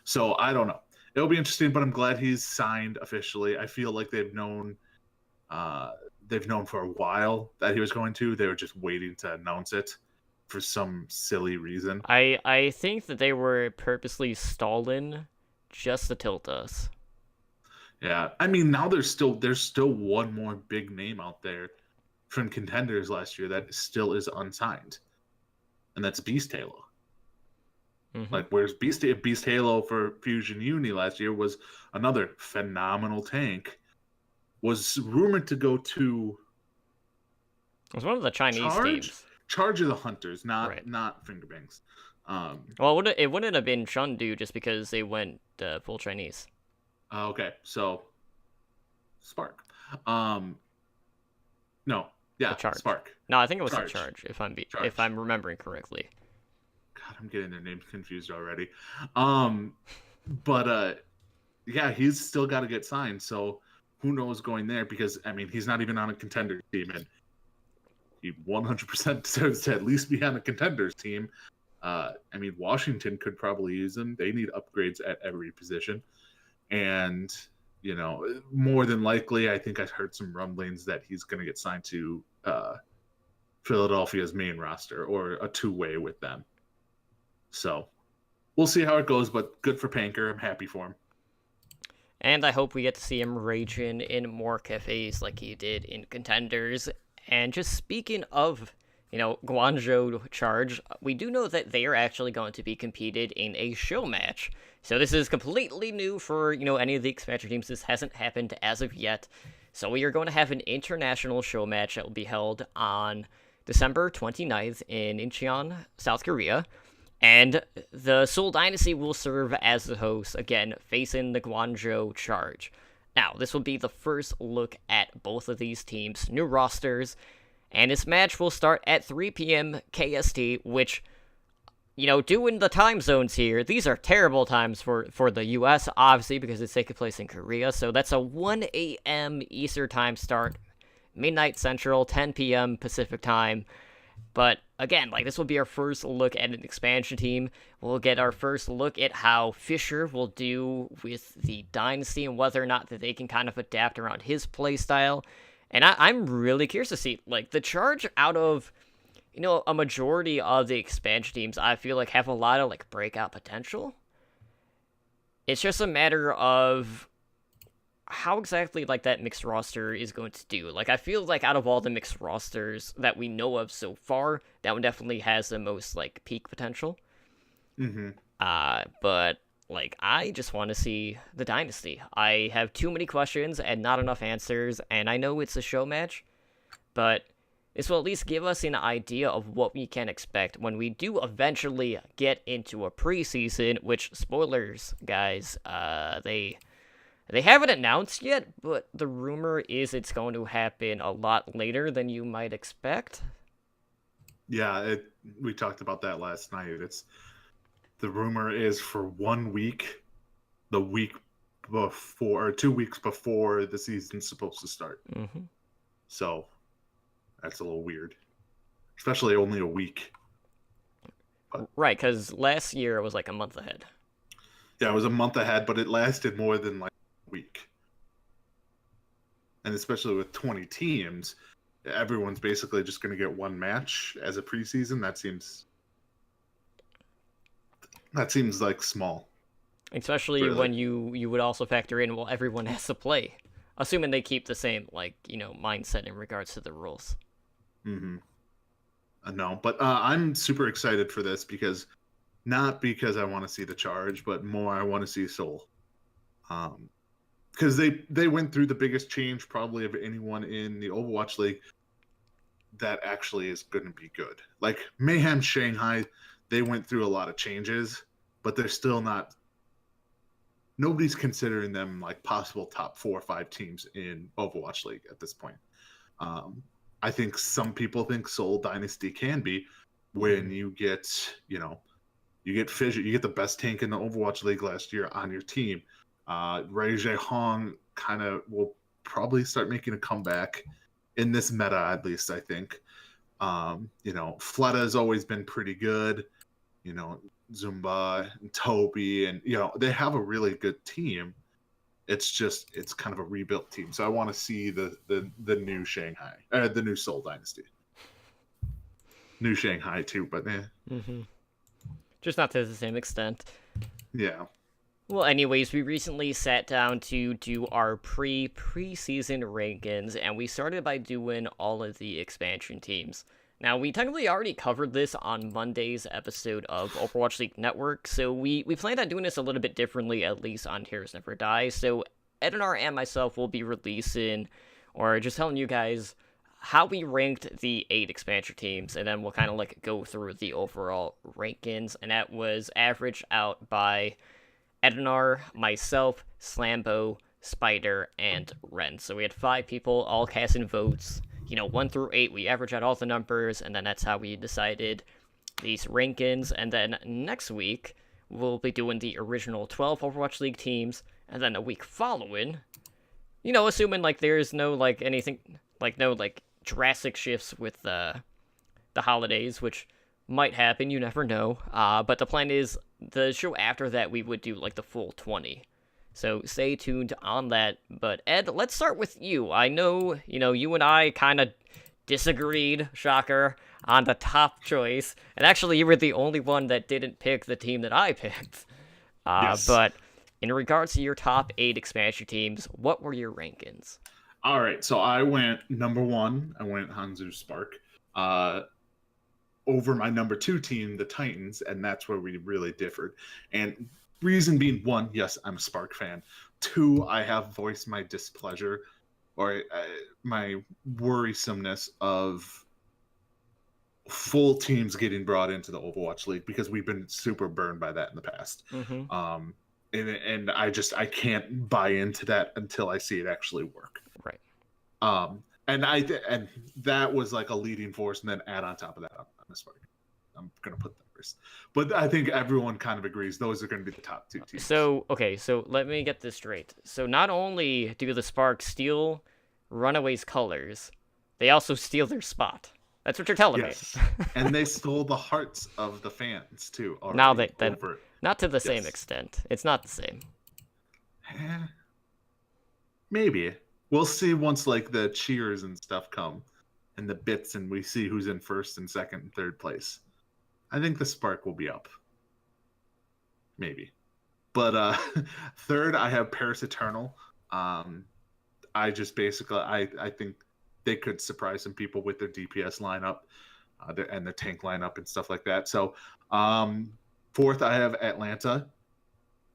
So I don't know. It'll be interesting, but I'm glad he's signed officially. I feel like they've known for a while that he was going to. They were just waiting to announce it for some silly reason. I think that they were purposely stalling just to tilt us. Yeah. I mean, now there's still one more big name out there from contenders last year that still is unsigned, and that's Beast Halo. Mm-hmm. Like, whereas Beast Halo for Fusion Uni last year was another phenomenal tank, was rumored to go to. It was one of the Chinese teams. Charge of the Hunters, not Fingerbangs. Well, it wouldn't have been Chengdu just because they went full Chinese. Okay, so Spark. No. Yeah, Spark. No, I think it was Charge, if I'm remembering correctly. God, I'm getting their names confused already. But yeah, he's still got to get signed. So who knows going there? Because I mean, he's not even on a contender team, and he 100% deserves to at least be on a contenders team. I mean, Washington could probably use him. They need upgrades at every position, and more than likely, I think I've heard some rumblings that he's going to get signed to Philadelphia's main roster or a two-way with them. So we'll see how it goes, but good for Panker. I'm happy for him. And I hope we get to see him raging in more cafes like he did in contenders. And just speaking of, Guangzhou Charge, we do know that they are actually going to be competed in a show match. So this is completely new for, any of the expansion teams. This hasn't happened as of yet. So we are going to have an international show match that will be held on December 29th in Incheon, South Korea. And the Seoul Dynasty will serve as the host, again, facing the Guangzhou Charge. Now, this will be the first look at both of these teams' new rosters, and this match will start at 3 p.m. KST, which, doing the time zones here, these are terrible times for the US, obviously, because it's taking place in Korea, so that's a 1 a.m. Eastern time start, midnight Central, 10 p.m. Pacific time. But again, this will be our first look at an expansion team. We'll get our first look at how Fisher will do with the Dynasty and whether or not that they can kind of adapt around his playstyle. And I'm really curious to see, the Charge out of, a majority of the expansion teams, I feel like have a lot of, breakout potential. It's just a matter of how exactly that mixed roster is going to do. I feel like out of all the mixed rosters that we know of so far, that one definitely has the most peak potential. Mm-hmm. But I just want to see the Dynasty. I have too many questions and not enough answers, and I know it's a show match, but this will at least give us an idea of what we can expect when we do eventually get into a preseason, which, spoilers, guys, they haven't announced yet, but the rumor is it's going to happen a lot later than you might expect. Yeah, we talked about that last night. The rumor is for 1 week, the week before, or 2 weeks before the season's supposed to start. Mm-hmm. So that's a little weird, especially only a week. Right, because last year it was like a month ahead. Yeah, it was a month ahead, but it lasted more than like a week. And especially with 20 teams, everyone's basically just going to get one match as a preseason. That seems like small. Especially Really. when you would also factor in, well, everyone has to play. Assuming they keep the same, mindset in regards to the rules. Mm-hmm. No, but I'm super excited for this not because I want to see the Charge, but more I want to see Seoul. Because they went through the biggest change probably of anyone in the Overwatch League that actually is going to be good. Like Mayhem Shanghai, they went through a lot of changes, but they're still not. Nobody's considering them like possible top 4 or 5 teams in Overwatch League at this point. I think some people think Seoul Dynasty can be when you get Fissure, you get the best tank in the Overwatch League last year on your team. Ray Jae-hong kind of will probably start making a comeback in this meta, at least, I think. Fleta has always been pretty good. Zumba and Toby, and they have a really good team. It's kind of a rebuilt team. So I want to see the new Shanghai, the new Seoul Dynasty. New Shanghai too, but Mm-hmm. Just not to the same extent. Yeah. Well, anyways, we recently sat down to do our preseason rankings, and we started by doing all of the expansion teams. Now, we technically already covered this on Monday's episode of Overwatch League Network, so we planned on doing this a little bit differently, at least on Heroes Never Die. So, Edinar and myself will be releasing, or just telling you guys, how we ranked the 8 expansion teams, and then we'll kind of go through the overall rankings, and that was averaged out by Edinar, myself, Slambo, Spider, and Ren. So we had 5 people all casting votes. 1 through 8, we average out all the numbers, and then that's how we decided these rankings. And then next week, we'll be doing the original 12 Overwatch League teams, and then a week following, assuming there's no anything, no drastic shifts with the holidays, which might happen, you never know. But the plan is the show after that we would do the full 20. So stay tuned on that. But Ed, let's start with you. I know, you and I kind of disagreed, shocker, on the top choice. And actually, you were the only one that didn't pick the team that I picked. Yes. But in regards to your top 8 expansion teams, what were your rankings? All right, so I went number 1. I went Hanzu Spark over my number 2 team, the Titans, and that's where we really differed. And reason being, 1, yes, I'm a Spark fan. 2, I have voiced my displeasure or my worrisomeness of full teams getting brought into the Overwatch League because we've been super burned by that in the past. Mm-hmm. And I can't buy into that until I see it actually work. Right. And that was like a leading force, and then add on top of that, I'm a Spark. I'm gonna put them first, but I think everyone kind of agrees those are going to be the top 2 teams. So let me get this straight. So not only do the Sparks steal Runaways' colors, they also steal their spot. That's what you're telling me. And they stole the hearts of the fans too. Now that not to the same extent. It's not the same. Maybe we'll see once the cheers and stuff come, and the bits, and we see who's in first and second and third place. I think the Spark will be up. Maybe. But third, I have Paris Eternal. I just basically, I think they could surprise some people with their DPS lineup and the tank lineup and stuff like that. So fourth, I have Atlanta.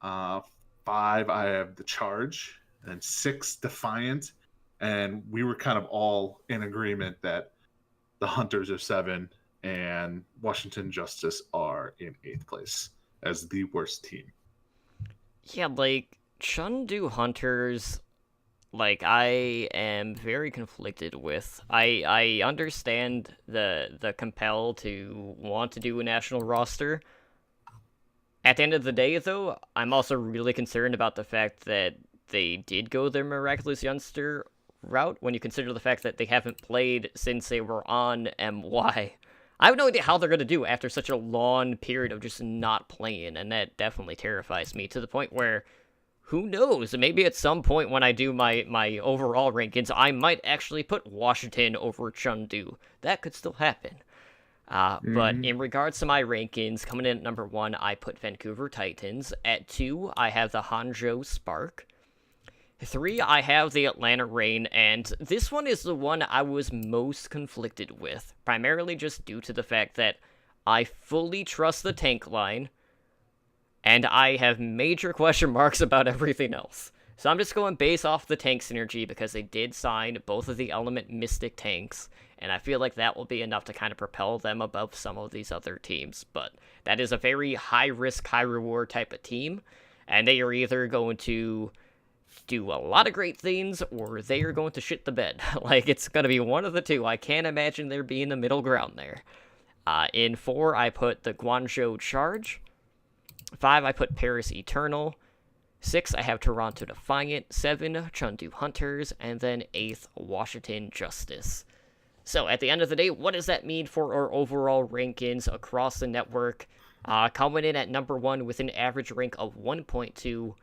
5, I have the Charge. And 6, Defiant. And we were kind of all in agreement that the Hunters are 7 and Washington Justice are in 8th place as the worst team. Yeah, Chengdu Hunters, I am very conflicted with. I understand the compel to want to do a national roster, At the end of the day, though, I'm also really concerned about the fact that they did go their miraculous youngster route when you consider the fact that they haven't played since they were on MY. I have no idea how they're going to do after such a long period of just not playing, and that definitely terrifies me to the point where, who knows, maybe at some point when I do my overall rankings, I might actually put Washington over Chengdu. That could still happen. But in regards to my rankings, coming in at number 1, I put Vancouver Titans. At 2, I have the Hangzhou Spark. 3, I have the Atlanta Reign, and this one is the one I was most conflicted with, primarily just due to the fact that I fully trust the tank line, and I have major question marks about everything else. So I'm just going based off the tank synergy because they did sign both of the Element Mystic tanks, and I feel like that will be enough to kind of propel them above some of these other teams. But that is a very high-risk, high-reward type of team, and they are either going to do a lot of great things, or they are going to shit the bed. Like, it's going to be one of the two. I can't imagine there being a middle ground there. In 4, I put the Guangzhou Charge. 5, I put Paris Eternal. 6, I have Toronto Defiant. 7, Chengdu Hunters. And then 8th, Washington Justice. So, at the end of the day, what does that mean for our overall rankings across the network? Coming in at number 1 with an average rank of 1.2,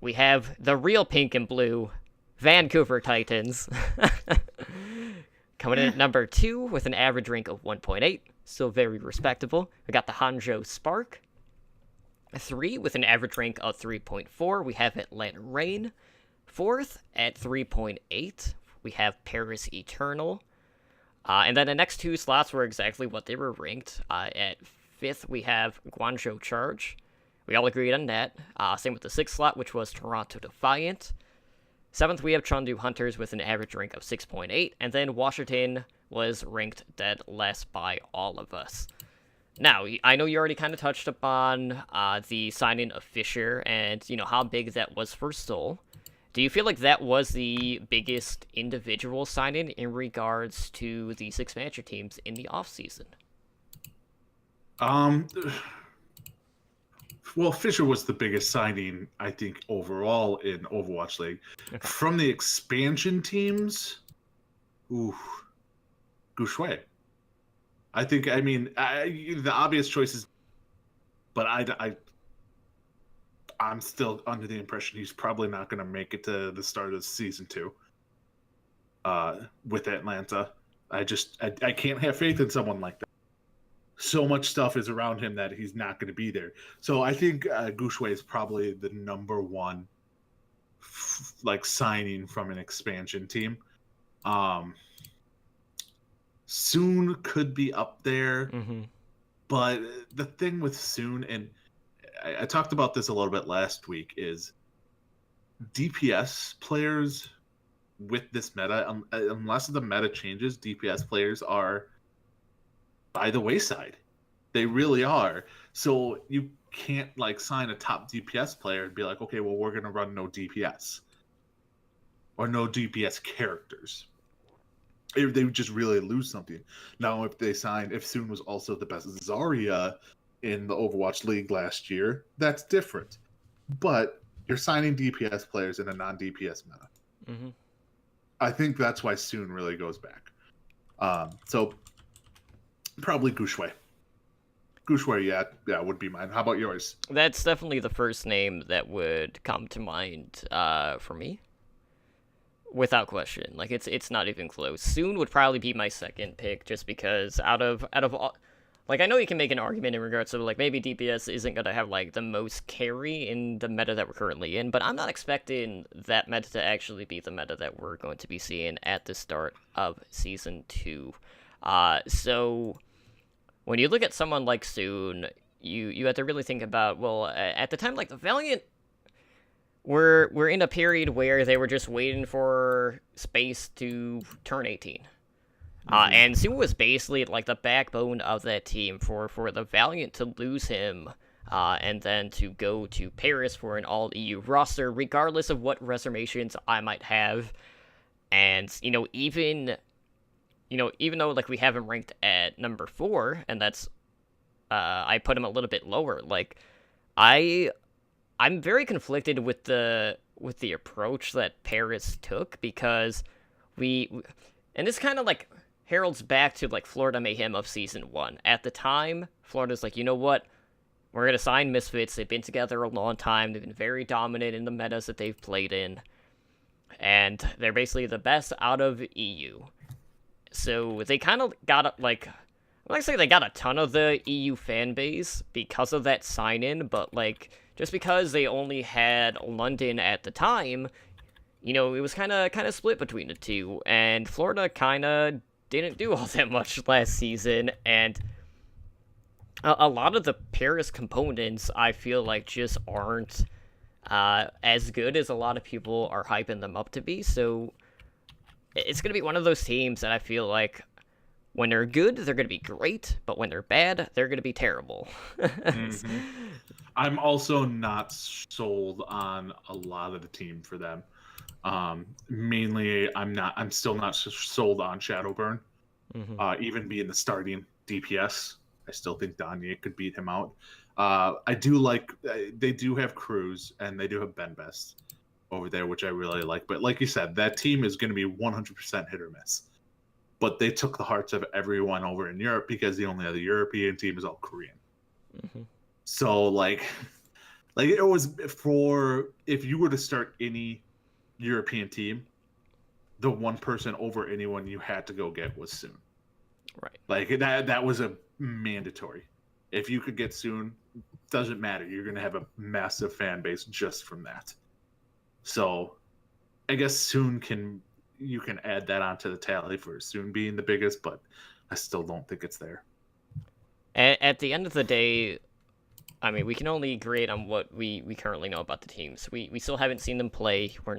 we have the real pink and blue, Vancouver Titans. Coming in at number 2 with an average rank of 1.8, still very respectable. We got the Hangzhou Spark. 3 with an average rank of 3.4, we have Atlanta Reign. 4th at 3.8, we have Paris Eternal. And then the next 2 slots were exactly what they were ranked. At 5th, we have Guangzhou Charge. We all agreed on that. Same with the 6th slot, which was Toronto Defiant. 7th, we have Chengdu Hunters with an average rank of 6.8. And then Washington was ranked dead last by all of us. Now, I know you already kind of touched upon the signing of Fisher and, how big that was for Seoul. Do you feel like that was the biggest individual signing in regards to these expansion teams in the offseason? Well, Fisher was the biggest signing, I think, overall in Overwatch League. Okay. From the expansion teams, Gu Shui. The obvious choices, but I'm still under the impression he's probably not going to make it to the start of season 2 with Atlanta. I can't have faith in someone like that. So much stuff is around him that he's not going to be there. So I think Gu Shui is probably the number 1 signing from an expansion team. Soon could be up there, but the thing with Soon, and I talked about this a little bit last week, is DPS players with this meta, unless the meta changes, DPS players are by the wayside. They really are. So you can't sign a top DPS player and be like, okay, well, we're going to run no DPS or no DPS characters. They would just really lose something. Now, if Soon was also the best Zarya in the Overwatch League last year, that's different. But you're signing DPS players in a non-DPS meta. I think that's why Soon really goes back. So probably Gu Shui. Gu Shui, yeah, would be mine. How about yours? That's definitely the first name that would come to mind for me. Without question. It's not even close. Soon would probably be my second pick, just because out of all, I know you can make an argument in regards to maybe DPS isn't gonna have the most carry in the meta that we're currently in, but I'm not expecting that meta to actually be the meta that we're going to be seeing at the start of season 2. So when you look at someone like Soon, you have to really think about, well, at the time, the Valiant, we're in a period where they were just waiting for Space to turn 18. And Soon was basically the backbone of that team for the Valiant to lose him, and then to go to Paris for an all-EU roster, regardless of what reservations I might have. And, even though we have him ranked at number 4, and that's I put him a little bit lower, I'm very conflicted with the approach that Paris took, because and this kind of like heralds back to like Florida Mayhem of season 1. At the time, Florida's like, you know what? We're gonna sign Misfits. They've been together a long time. They've been very dominant in the metas that they've played in, and they're basically the best out of EU. So they kind of got like, I'm not gonna say they got a ton of the EU fan base because of that sign-in, but like just because they only had London at the time, it was kind of split between the two, and Florida kind of didn't do all that much last season, and a lot of the Paris components I feel like just aren't as good as a lot of people are hyping them up to be. So it's going to be one of those teams that I feel like when they're good, they're going to be great, but when they're bad, they're going to be terrible. Mm-hmm. I'm also not sold on a lot of the team for them. Mainly, I'm still not sold on Shadowburn. Mm-hmm. Even being the starting DPS, I still think Danye could beat him out. I do like, they do have Cruz and they do have Ben Best over there, which I really like. But like you said, that team is going to be 100% hit or miss. But they took the hearts of everyone over in Europe because the only other European team is all Korean. Mm-hmm. So like it was for, if you were to start any European team, the one person over anyone you had to go get was Soon. Right. Like that was a mandatory. If you could get Soon, doesn't matter. You're going to have a massive fan base just from that. So I guess Soon you can add that onto the tally for Soon being the biggest, but I still don't think it's there. At the end of the day, I mean, we can only grade on what we currently know about the teams. We still haven't seen them play. We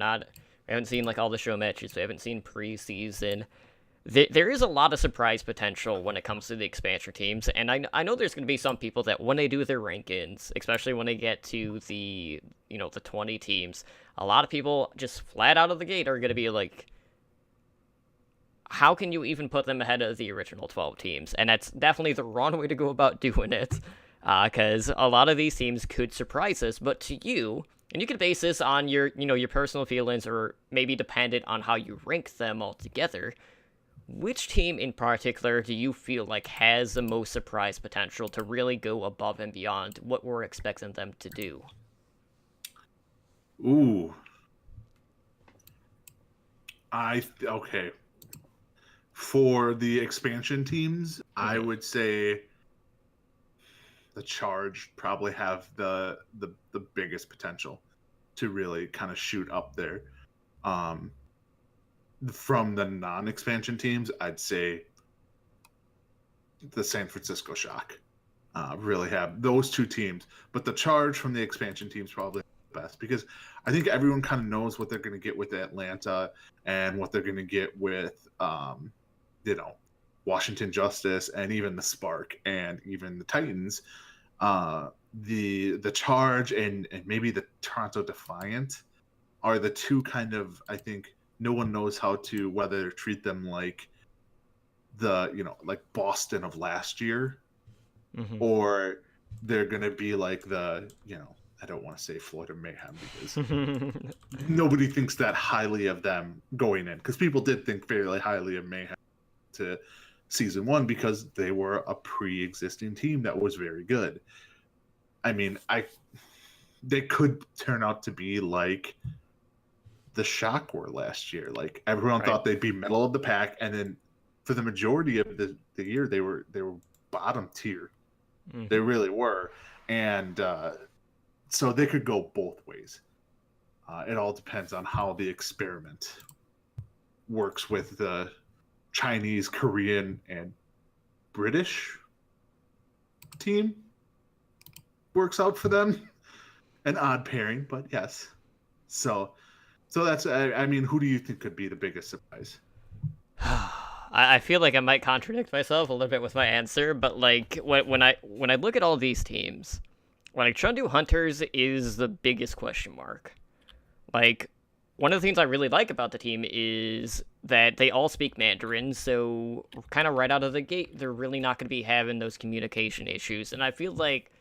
haven't seen like all the show matches. We haven't seen preseason. There is a lot of surprise potential when it comes to the expansion teams, and I know there's going to be some people that when they do their rankings, especially when they get to the the 20 teams, a lot of people just flat out of the gate are going to be like, how can you even put them ahead of the original 12 teams? And that's definitely the wrong way to go about doing it, because a lot of these teams could surprise us. But to you, and you can base this on your personal feelings, or maybe dependent on how you rank them all together, which team in particular do you feel like has the most surprise potential to really go above and beyond what we're expecting them to do? Ooh. Okay. For the expansion teams, I would say the Charge probably have the biggest potential to really kind of shoot up there. From the non-expansion teams, I'd say the San Francisco Shock really have those two teams. But the Charge from the expansion teams probably the best, because I think everyone kind of knows what they're going to get with Atlanta and what they're going to get with Washington Justice and even the Spark and even the Titans. The Charge and maybe the Toronto Defiant are the two kind of, I think, no one knows how to whether treat them like like Boston of last year, Mm-hmm. or they're gonna be like the I don't want to say Florida Mayhem because nobody thinks that highly of them going in, because people did think fairly highly of Mayhem to season 1 because they were a pre-existing team that was very good. I mean, they could turn out to be like the Shock were last year. Like everyone thought they'd be middle of the pack, and then for the majority of the year they were bottom tier. Mm-hmm. They really were, and so they could go both ways. It all depends on how the experiment works with the Chinese, Korean, and British team works out for them. An odd pairing, but yes. So that's, I mean, who do you think could be the biggest surprise? I feel like I might contradict myself a little bit with my answer, but like when I look at all these teams, like Chengdu Hunters is the biggest question mark. Like, one of the things I really like about the team is that they all speak Mandarin, so kind of right out of the gate, they're really not going to be having those communication issues. And I feel like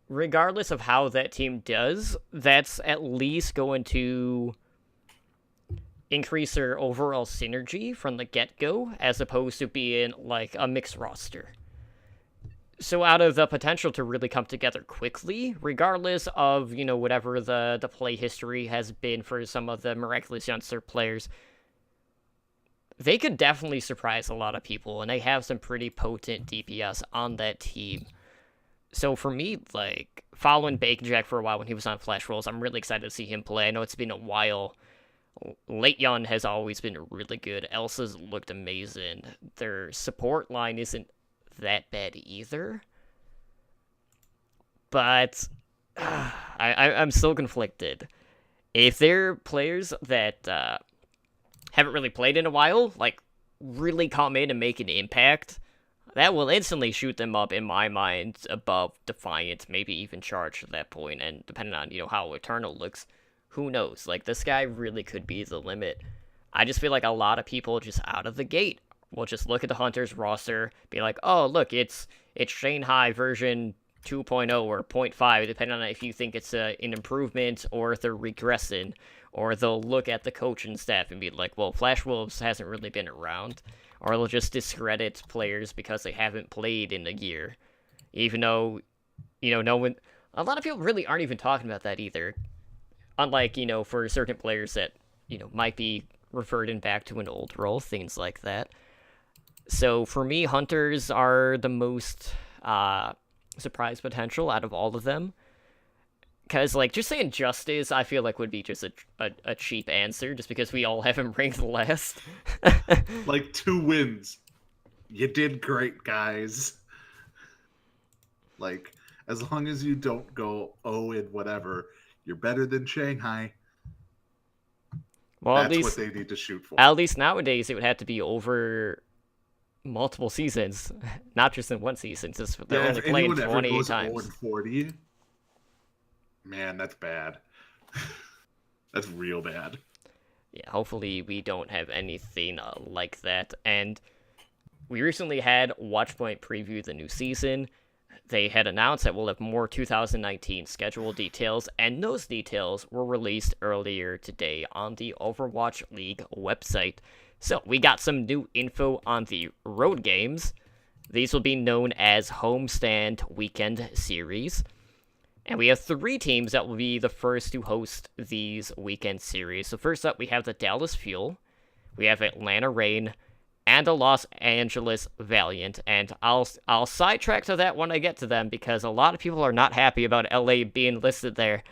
regardless of how that team does, that's at least going to increase their overall synergy from the get-go, as opposed to being like a mixed roster. So out of the potential to really come together quickly, regardless of, whatever the play history has been for some of the miraculous youngster players, they could definitely surprise a lot of people, and they have some pretty potent DPS on that team. So for me, like, following Bacon Jack for a while when he was on Flash Rolls, I'm really excited to see him play. I know it's been a while. Leityon has always been really good. Elsa's looked amazing. Their support line isn't that bad either. But I'm still conflicted. If they're players that haven't really played in a while, like, really come in and make an impact, that will instantly shoot them up, in my mind, above Defiant, maybe even Charge at that point, and depending on, how Eternal looks, who knows? Like, this guy really could be the limit. I just feel like a lot of people just out of the gate will just look at the Hunters roster, be like, oh, look, it's Shanghai version 2.0 or 0.5, depending on if you think it's an improvement or if they're regressing, or they'll look at the coach and staff and be like, well, Flash Wolves hasn't really been around, or they'll just discredit players because they haven't played in a year, even though, no one, a lot of people really aren't even talking about that either, unlike, for certain players that, might be reverting back to an old role, things like that. So for me, Hunters are the most surprise potential out of all of them. Because, like, just saying Justice, I feel like would be just a cheap answer, just because we all have him ranked last. Like, 2 wins. You did great, guys. Like, as long as you don't go, oh, and whatever, you're better than Shanghai. Well, That's at least, what they need to shoot for. At least nowadays, it would have to be over multiple seasons, not just in one season, since they're only playing 28 times. 40, man, that's bad. That's real bad. Yeah, hopefully we don't have anything like that. And we recently had Watchpoint preview the new season. They had announced that we'll have more 2019 schedule details, and those details were released earlier today on the Overwatch League website. So we got some new info on the road games. These will be known as Homestand Weekend Series. And we have 3 teams that will be the first to host these weekend series. So first up, we have the Dallas Fuel, we have Atlanta Reign, and the Los Angeles Valiant. And I'll sidetrack to that when I get to them, because a lot of people are not happy about LA being listed there.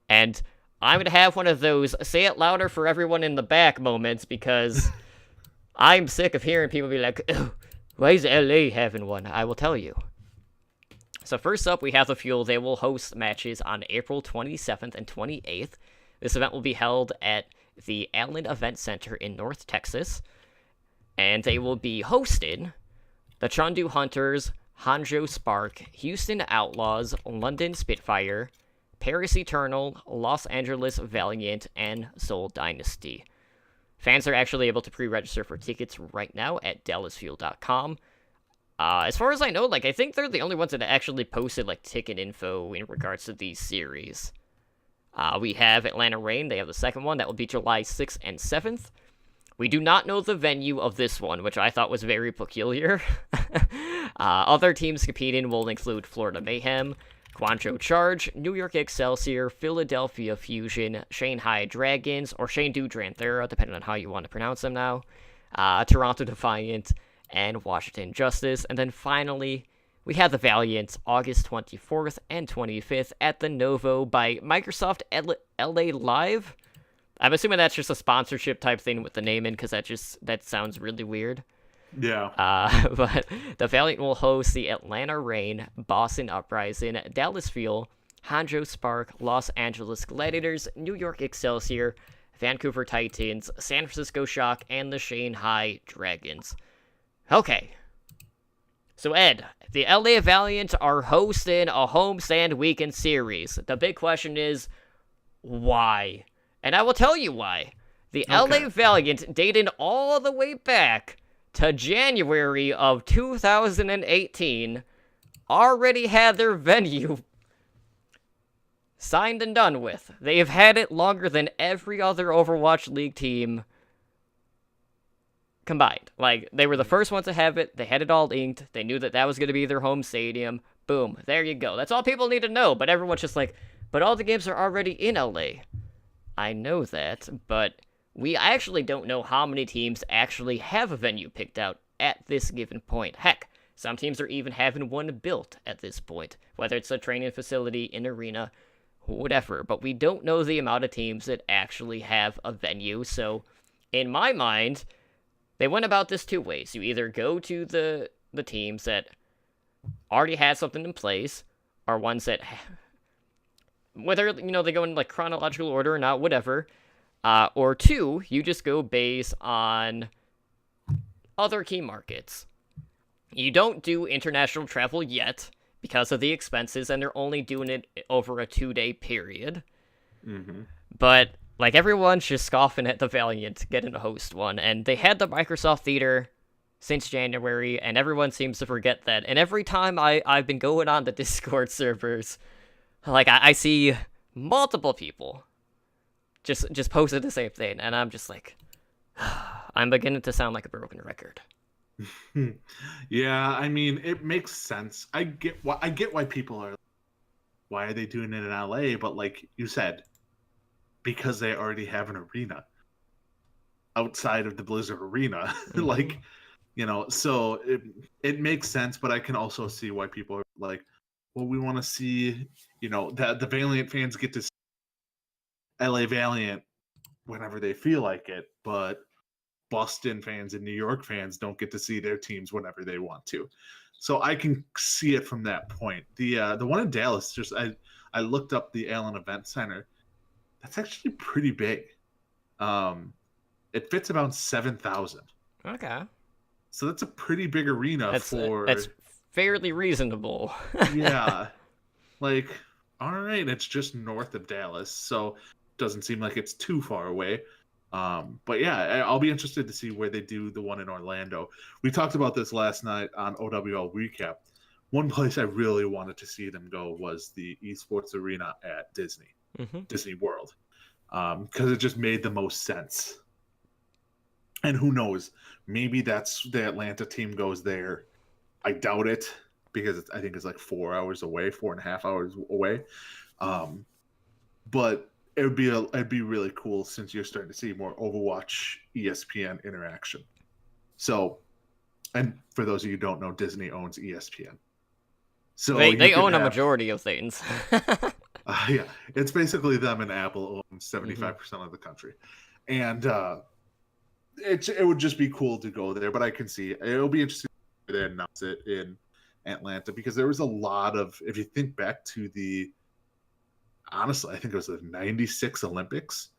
And I'm going to have one of those say it louder for everyone in the back moments, because I'm sick of hearing people be like, why is LA having one? I will tell you. So first up, we have the Fuel. They will host matches on April 27th and 28th. This event will be held at the Allen Event Center in North Texas. And they will be hosting the Chengdu Hunters, Hangzhou Spark, Houston Outlaws, London Spitfire, Paris Eternal, Los Angeles Valiant, and Seoul Dynasty. Fans are actually able to pre-register for tickets right now at DallasFuel.com. As far as I know, I think they're the only ones that actually posted, ticket info in regards to these series. We have Atlanta Reign. They have the second one. That will be July 6th and 7th. We do not know the venue of this one, which I thought was very peculiar. Other teams competing will include Florida Mayhem, Guangzhou Charge, New York Excelsior, Philadelphia Fusion, Shanghai Dragons, or Chengdu Draenthera, depending on how you want to pronounce them now, Toronto Defiant, and Washington Justice. And then finally, we have the Valiant, August 24th and 25th at the Novo by Microsoft LA Live. I'm assuming that's just a sponsorship type thing with the name in, because that sounds really weird. Yeah. But the Valiant will host the Atlanta Reign, Boston Uprising, Dallas Fuel, Hangzhou Spark, Los Angeles Gladiators, New York Excelsior, Vancouver Titans, San Francisco Shock, and the Shanghai Dragons. Okay. So Ed, the LA Valiant are hosting a homestand weekend series. The big question is, why? And I will tell you why. The LA Valiant, dated all the way back to January of 2018, already had their venue signed and done with. They have had it longer than every other Overwatch League team combined. Like, they were the first ones to have it. They had it all inked. They knew that that was going to be their home stadium. Boom. There you go. That's all people need to know. But everyone's just like, but all the games are already in LA. I know that, but I actually don't know how many teams actually have a venue picked out at this given point. Heck, some teams are even having one built at this point, whether it's a training facility, an arena, whatever. But we don't know the amount of teams that actually have a venue. So, in my mind, they went about this two ways. You either go to the teams that already had something in place, or ones that, whether, they go in, like, chronological order or not, whatever. Or two, you just go based on other key markets. You don't do international travel yet because of the expenses, and they're only doing it over a 2-day period. Mm-hmm. But, like, everyone's just scoffing at the Valiant getting to host one, and they had the Microsoft Theater since January, and everyone seems to forget that. And every time I've been going on the Discord servers, like, I see multiple people just posted the same thing, and I'm just like, I'm beginning to sound like a broken record. Yeah, I mean, it makes sense. I get why people are, why are they doing it in LA? But like you said, because they already have an arena outside of the Blizzard arena. Mm-hmm. Like, so it makes sense, but I can also see why people are like, well, we want to see, that the Valiant fans get to see LA Valiant whenever they feel like it, but Boston fans and New York fans don't get to see their teams whenever they want to. So I can see it from that point. The one in Dallas, I looked up the Allen Event Center. That's actually pretty big. It fits about 7,000. Okay. So that's a pretty big arena that's fairly reasonable. Yeah. Like, all right, it's just north of Dallas, so doesn't seem like it's too far away. But yeah, I'll be interested to see where they do the one in Orlando. We talked about this last night on OWL Recap. One place I really wanted to see them go was the esports arena at Disney, Disney World, because it just made the most sense. And who knows, maybe that's the Atlanta team goes there. I doubt it, because I think it's like 4 hours away, 4.5 hours away. But it'd be really cool, since you're starting to see more Overwatch ESPN interaction. So, and for those of you who don't know, Disney owns ESPN. So they own a majority of things. Yeah, it's basically them, and Apple owns 75% of the country. And it would just be cool to go there, but I can see it'll be interesting to announce it in Atlanta, because there was a lot of, if you think back to honestly, I think it was the 96 Olympics,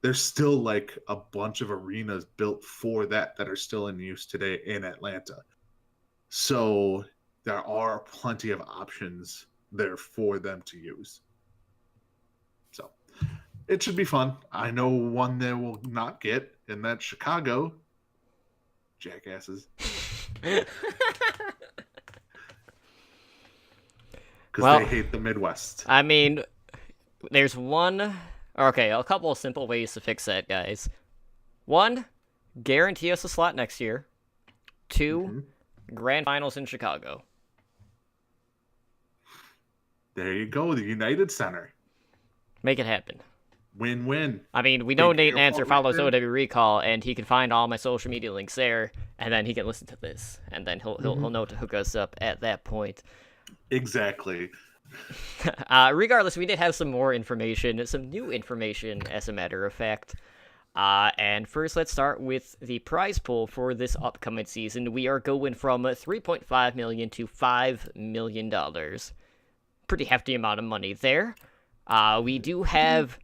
there's still like a bunch of arenas built for that are still in use today in Atlanta. So there are plenty of options there for them to use. So it should be fun. I know one they will not get, and that's Chicago. Jackasses. Because they hate the Midwest. I mean, there's a couple of simple ways to fix that, guys. One, guarantee us a slot next year. Two, grand finals in Chicago. There you go, the United Center. Make it happen. Win-win. I mean, we know Nate Nancer follows OW Recall, and he can find all my social media links there, and then he can listen to this, and then he'll know to hook us up at that point. Exactly. Regardless, we did have some more information, some new information, as a matter of fact. And first, let's start with the prize pool for this upcoming season. We are going from $3.5 million to $5 million. Pretty hefty amount of money there. We do have.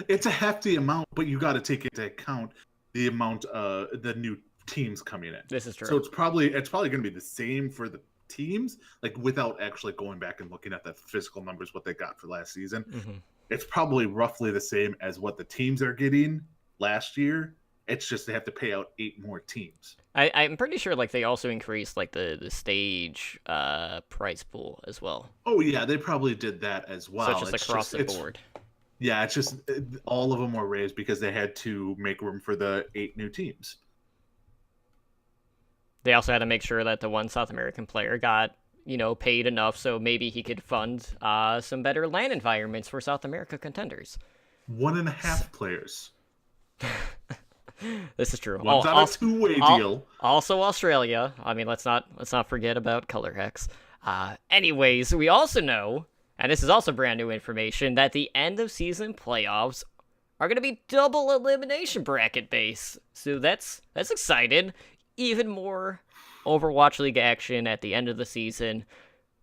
It's a hefty amount, but you got to take into account the amount the new teams coming in. This is true. So it's probably going to be the same for the teams, like without actually going back and looking at the physical numbers, what they got for last season. It's probably roughly the same as what the teams are getting last year, It's just they have to pay out 8 more teams. I'm pretty sure like they also increased like the stage prize pool as well. Oh yeah, they probably did that as well. So it's just across the board. Yeah, it's just all of them were raised because they had to make room for the 8 new teams. They also had to make sure that the one South American player got, paid enough so maybe he could fund some better LAN environments for South America contenders. 1.5 players. This is true. One's on a 2-way deal. Also Australia. I mean, let's not forget about Color Hex. Anyways, we also know, and this is also brand new information, that the end of season playoffs are going to be double elimination bracket base. So that's exciting. Even more Overwatch League action at the end of the season.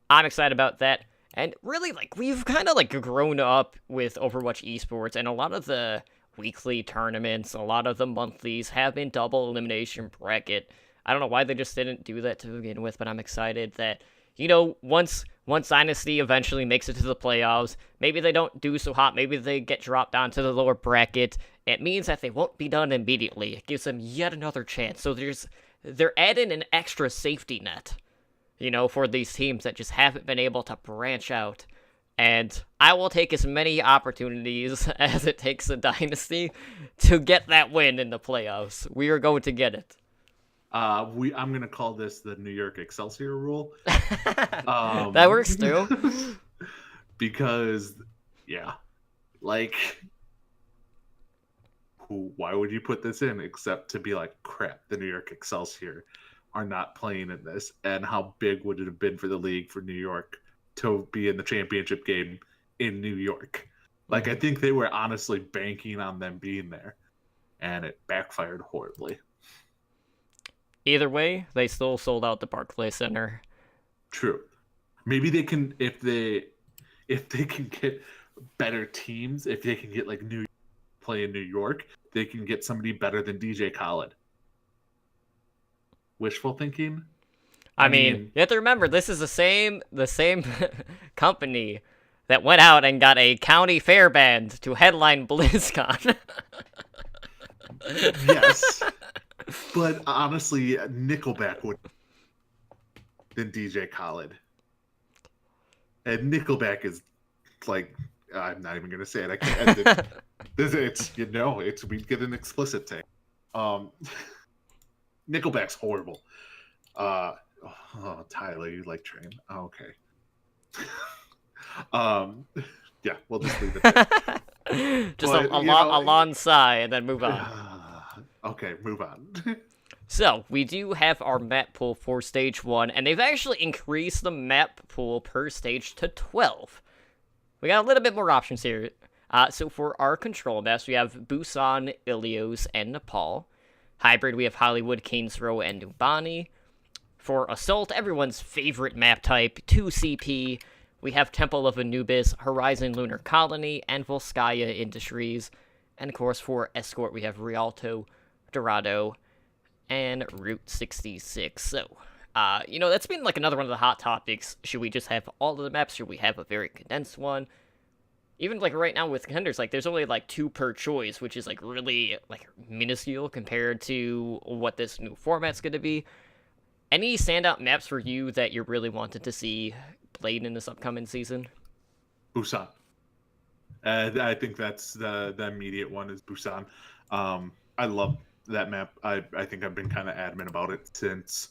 I'm excited about that. And really, like, we've kind of, like, grown up with Overwatch esports, and a lot of the weekly tournaments, a lot of the monthlies have been double elimination bracket. I don't know why they just didn't do that to begin with, but I'm excited that, once Dynasty eventually makes it to the playoffs, maybe they don't do so hot, maybe they get dropped down to the lower bracket. It means that they won't be done immediately. It gives them yet another chance. So they're adding an extra safety net, for these teams that just haven't been able to branch out. And I will take as many opportunities as it takes a Dynasty to get that win in the playoffs. We are going to get it. I'm going to call this the New York Excelsior rule. That works too. Because, yeah, like, why would you put this in except to be like, crap, the New York Excelsior are not playing in this? And how big would it have been for the league for New York to be in the championship game in New York? Like, I think they were honestly banking on them being there, and it backfired horribly. Either way, they still sold out the Barclays Center. True. Maybe they can, if they can get better teams, if they can get like play in New York, they can get somebody better than DJ Khaled. Wishful thinking? I mean, you have to remember, this is the same company that went out and got a county fair band to headline BlizzCon. Yes. But honestly, Nickelback would than DJ Khaled. And Nickelback is like, I'm not even gonna say it. I can't. It's we get an explicit take. Nickelback's horrible. Tyler, you like Train? Oh, okay. Yeah, we'll just leave it there. Just a long sigh and then move on. Okay, move on. So, we do have our map pool for Stage 1, and they've actually increased the map pool per stage to 12. We got a little bit more options here. So for our control maps, we have Busan, Ilios, and Nepal. Hybrid, we have Hollywood, Kings Row, and Numbani. For Assault, everyone's favorite map type, 2CP, we have Temple of Anubis, Horizon Lunar Colony, and Volskaya Industries. And of course, for Escort, we have Rialto, Dorado, and Route 66. So, that's been like another one of the hot topics. Should we just have all of the maps? Should we have a very condensed one? Even like right now with contenders, like there's only like 2 per choice, which is like really like minuscule compared to what this new format's going to be. Any standout maps for you that you really wanted to see played in this upcoming season? Busan. I think that's the immediate one is Busan. I love that map. I think I've been kind of adamant about it since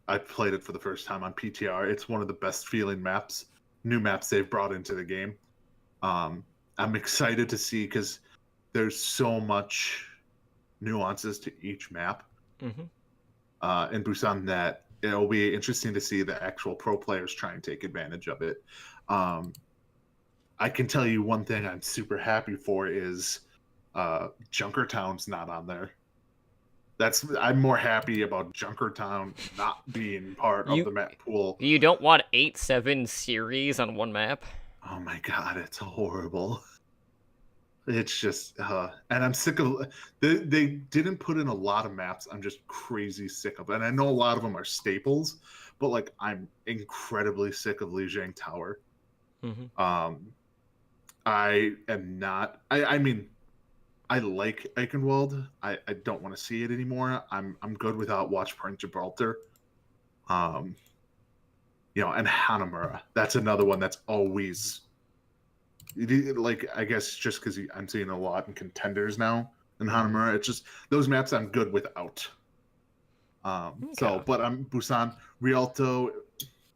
I played it for the first time on PTR. It's one of the best feeling new maps they've brought into the game. I'm excited to see because there's so much nuances to each map in Busan that it'll be interesting to see the actual pro players try and take advantage of it. I can tell you one thing I'm super happy for is Junkertown's not on there. I'm more happy about Junkertown not being part of the map pool. You don't want 8-7 series on one map? Oh my god, it's horrible. It's just, and I'm sick of. They didn't put in a lot of maps. I'm just crazy sick of, and I know a lot of them are staples, but like I'm incredibly sick of Lijiang Tower. I am not. I mean, I like Eichenwald. I don't want to see it anymore. I'm good without Watch Point Gibraltar. And Hanamura. That's another one that's always like, I guess just because I'm seeing a lot in contenders now in Hanamura. It's just those maps I'm good without. But Busan. Rialto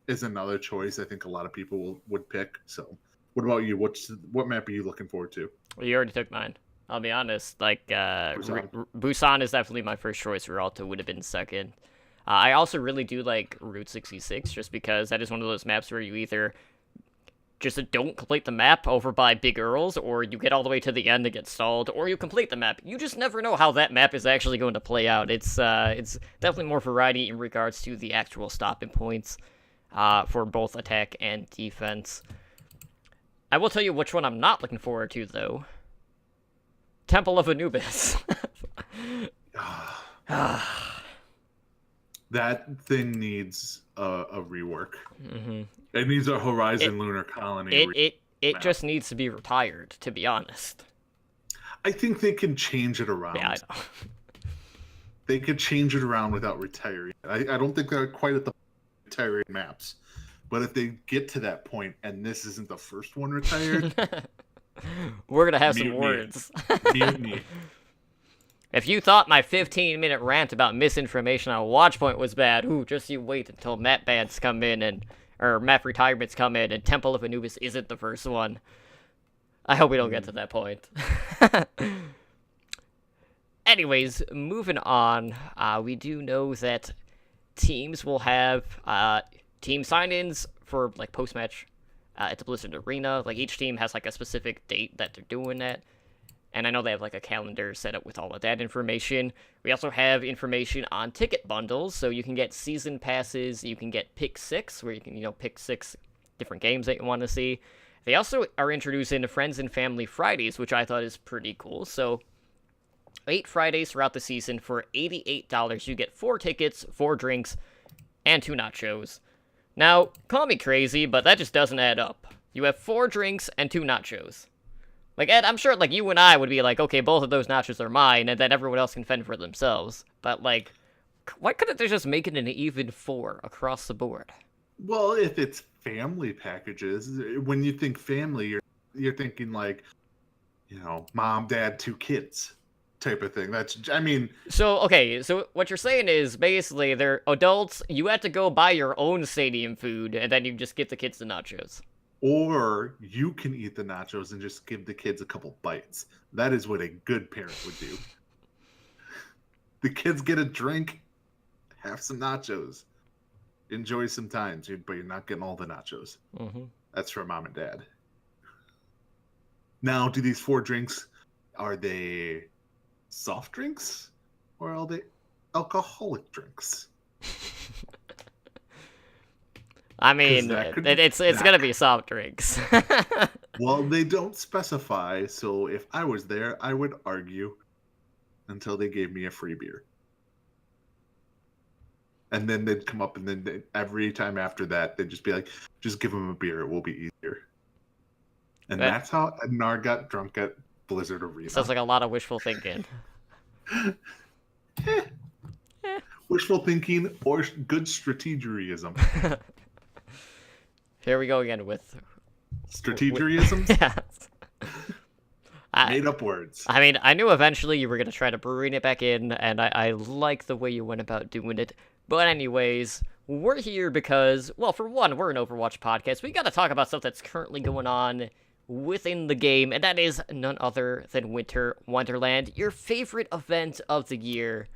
is another choice I think a lot of people would pick. So what about you? What map are you looking forward to? Well, you already took mine. I'll be honest. Like, Busan is definitely my first choice. Rialto would have been second. I also really do like Route 66, just because that is one of those maps where you either just don't complete the map over by Big Earls, or you get all the way to the end and get stalled, or you complete the map. You just never know how that map is actually going to play out. It's definitely more variety in regards to the actual stopping points for both attack and defense. I will tell you which one I'm not looking forward to, though. Temple of Anubis. That thing needs a rework. Mm-hmm. It needs a Horizon Lunar Colony. It just needs to be retired, to be honest. I think they can change it around. Yeah, I know. They could change it around without retiring. I don't think they're quite at the retiring maps. But if they get to that point and this isn't the first one retired, we're going to have some words. Mutiny. If you thought my 15-minute rant about misinformation on Watchpoint was bad, just you wait until map bans come in or map retirements come in and Temple of Anubis isn't the first one. I hope we don't get to that point. Anyways, moving on, we do know that teams will have team sign-ins for like post-match at the Blizzard Arena. Like each team has like a specific date that they're doing that. And I know they have like a calendar set up with all of that information. We also have information on ticket bundles, so you can get season passes, you can get pick 6, where you can, pick 6 different games that you want to see. They also are introducing Friends and Family Fridays, which I thought is pretty cool. So 8 Fridays throughout the season for $88. You get 4 tickets, 4 drinks, and 2 nachos. Now, call me crazy, but that just doesn't add up. You have 4 drinks and 2 nachos. Like, Ed, I'm sure, like, you and I would be like, okay, both of those nachos are mine, and then everyone else can fend for themselves. But, like, why couldn't they just make it an even 4 across the board? Well, if it's family packages, when you think family, you're thinking, like, mom, dad, 2 kids type of thing. So what you're saying is, basically, they're adults, you have to go buy your own stadium food, and then you just give the kids the nachos. Or you can eat the nachos and just give the kids a couple bites. That is what a good parent would do. The kids get a drink, have some nachos, enjoy some time, but you're not getting all the nachos. Mm-hmm. That's for mom and dad. Now, do these 4 drinks, are they soft drinks or are they alcoholic drinks? I mean, it's gonna be soft drinks. Well, they don't specify, so if I was there, I would argue until they gave me a free beer. And then they'd come up, and then every time after that, they'd just be like, just give them a beer, it will be easier. And that's how Ednar got drunk at Blizzard Arena. Sounds like a lot of wishful thinking. Wishful thinking or good strategerism. Here we go again with strategerisms. Yes. Made up words. I mean, I knew eventually you were gonna try to bring it back in, and I like the way you went about doing it. But anyways, we're here because, well, for one, we're an Overwatch podcast. We gotta talk about stuff that's currently going on within the game, and that is none other than Winter Wonderland, your favorite event of the year.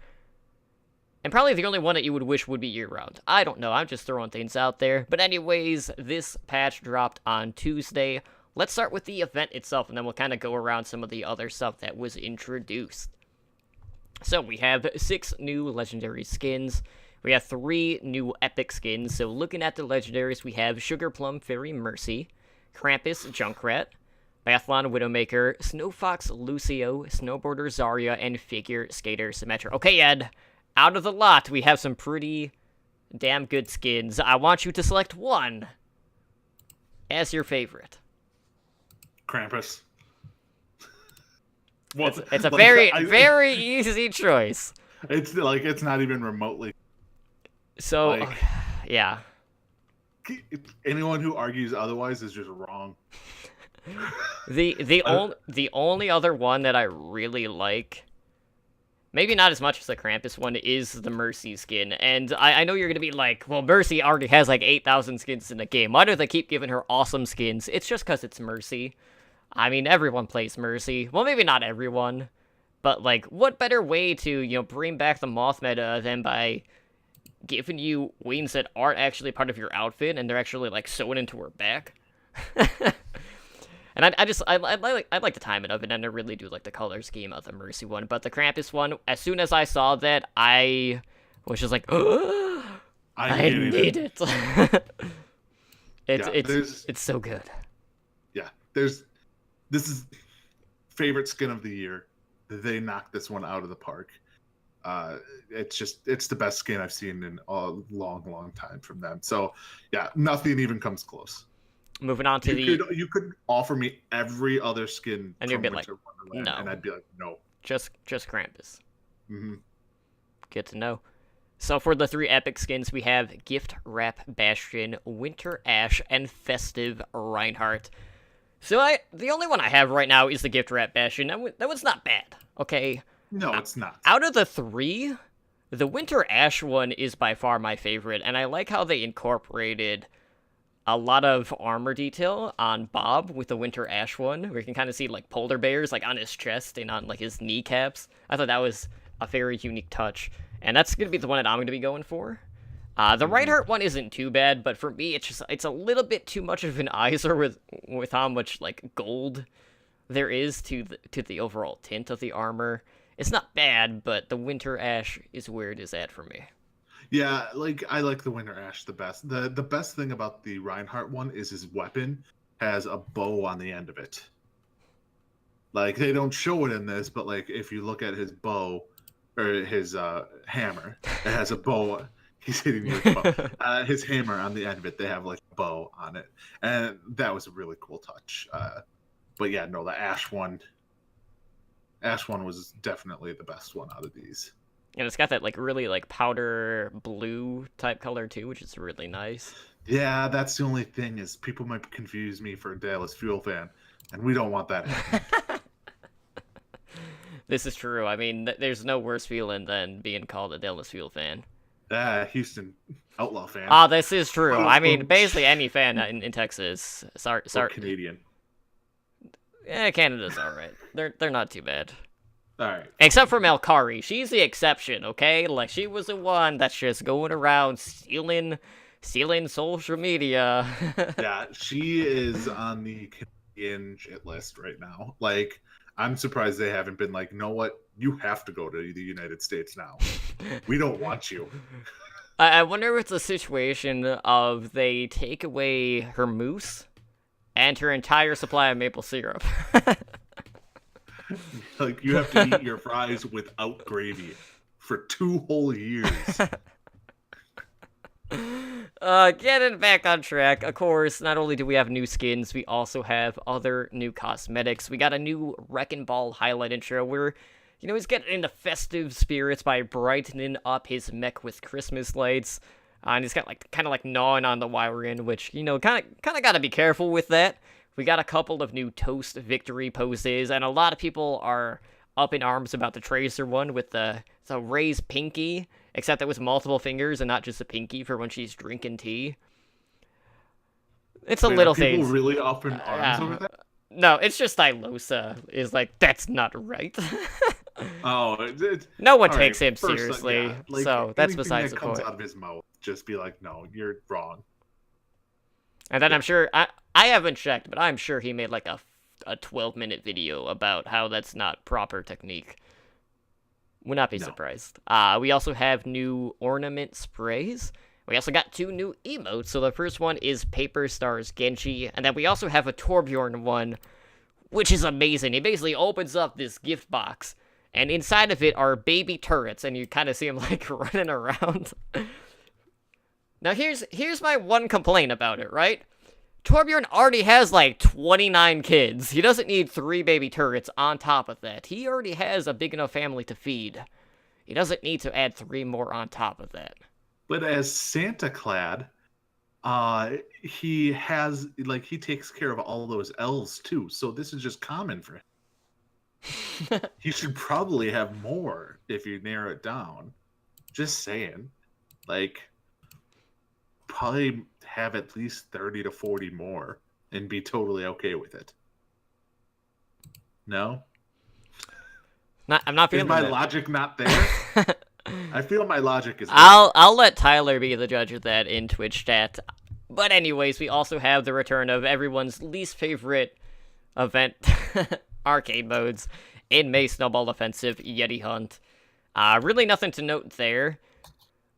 And probably the only one that you would wish would be year-round. I don't know, I'm just throwing things out there. But anyways, this patch dropped on Tuesday. Let's start with the event itself, and then we'll kind of go around some of the other stuff that was introduced. So we have 6 new legendary skins. We have 3 new epic skins. So looking at the legendaries, we have Sugar Plum Fairy Mercy, Krampus Junkrat, Bathlon Widowmaker, Snowfox Lucio, Snowboarder Zarya, and Figure Skater Symmetra. Okay, Ed. Out of the lot, we have some pretty damn good skins. I want you to select one as your favorite. Krampus. Well, It's a like, very easy choice. It's like it's not even remotely. So, Like- yeah. Anyone who argues otherwise is just wrong. The only other one that I really like, maybe not as much as the Krampus one, is the Mercy skin. And I know you're gonna be like, well, Mercy already has like 8,000 skins in the game. Why do they keep giving her awesome skins? It's just because it's Mercy. I mean, everyone plays Mercy. Well, maybe not everyone, but like, what better way to bring back the Moth meta than by giving you wings that aren't actually part of your outfit and they're actually like sewn into her back. And I like the timing of it, and I really do like the color scheme of the Mercy one. But the Krampus one, as soon as I saw that, I was just like, oh, I need it. It's so good. Yeah, this is favorite skin of the year. They knocked this one out of the park. It's the best skin I've seen in a long time from them. So yeah, nothing even comes close. Moving on to you could offer me every other skin, and you'd be like, no, and I'd be like, no, just Krampus. Mm-hmm. Good to know. So for the 3 epic skins, we have Gift Wrap Bastion, Winter Ash, and Festive Reinhardt. So the only one I have right now is the Gift Wrap Bastion. That one's not bad. Okay. No, it's not. Out of the 3, the Winter Ash one is by far my favorite, and I like how they incorporated a lot of armor detail on Bob with the Winter Ash one, where you can kind of see like polar bears like on his chest and on like his kneecaps. I thought that was a very unique touch, and that's gonna be the one that I'm gonna be going for. The Reinhardt one isn't too bad, but for me, it's a little bit too much of an eyesore with how much like gold there is to the overall tint of the armor. It's not bad, but the Winter Ash is where it is at for me. Yeah, like I like the Winter Ash the best. The best thing about the Reinhardt one is his weapon has a bow on the end of it. Like they don't show it in this, but like if you look at his bow or his hammer, it has a bow. He's hitting you with a bow. His hammer on the end of it, they have like a bow on it, and that was a really cool touch. But yeah, no, the Ash one was definitely the best one out of these. And it's got that like really like powder blue type color too, which is really nice. Yeah, that's the only thing is people might confuse me for a Dallas Fuel fan, and we don't want that. This is true. I mean, there's no worse feeling than being called a Dallas Fuel fan. Houston Outlaw fan. Ah, this is true. I mean, basically any fan in Texas. Sorry. Canadian. Yeah, Canada's all right. They're not too bad. All right. Except for Melkari. She's the exception, okay? Like, she was the one that's just going around stealing social media. Yeah, she is on the Canadian shit list right now. Like, I'm surprised they haven't been like, you know what? You have to go to the United States now. We don't want you. I wonder if it's a situation of they take away her mousse and her entire supply of maple syrup. Like, you have to eat your fries without gravy for 2 whole years. Getting back on track, of course, not only do we have new skins, we also have other new cosmetics. We got a new Wrecking Ball highlight intro where, he's getting into festive spirits by brightening up his mech with Christmas lights. And he's got, kind of gnawing on the wiring, which, kind of got to be careful with that. We got a couple of new Toast victory poses, and a lot of people are up in arms about the Tracer one with the raised pinky, except it was multiple fingers and not just a pinky for when she's drinking tea. It's a little thing. People really up in arms over that? No, it's just Ilosa is like, that's not right. Oh, no one takes him seriously, so that's besides the point. Comes out of his mouth, just be like, no, you're wrong. And then I'm sure, I haven't checked, but I'm sure he made like a 12-minute video about how that's not proper technique. Would not be surprised. We also have new ornament sprays. We also got 2 new emotes. So the first one is Paper Stars Genji, and then we also have a Torbjorn one, which is amazing. He basically opens up this gift box, and inside of it are baby turrets, and you kind of see him like running around. Now here's my one complaint about it, right? Torbjorn already has like 29 kids. He doesn't need 3 baby turrets on top of that. He already has a big enough family to feed. He doesn't need to add 3 more on top of that. But as Santa Clad, he has, like, he takes care of all those elves too. So this is just common for him. He should probably have more if you narrow it down. Just saying. Like, probably have at least 30 to 40 more and be totally okay with it. No? I'm not Is feeling my that. logic not there? I feel my logic is there. I'll let Tyler be the judge of that in Twitch chat. But anyways, we also have the return of everyone's least favorite event, arcade modes, in May Snowball Offensive, Yeti Hunt. Really nothing to note there.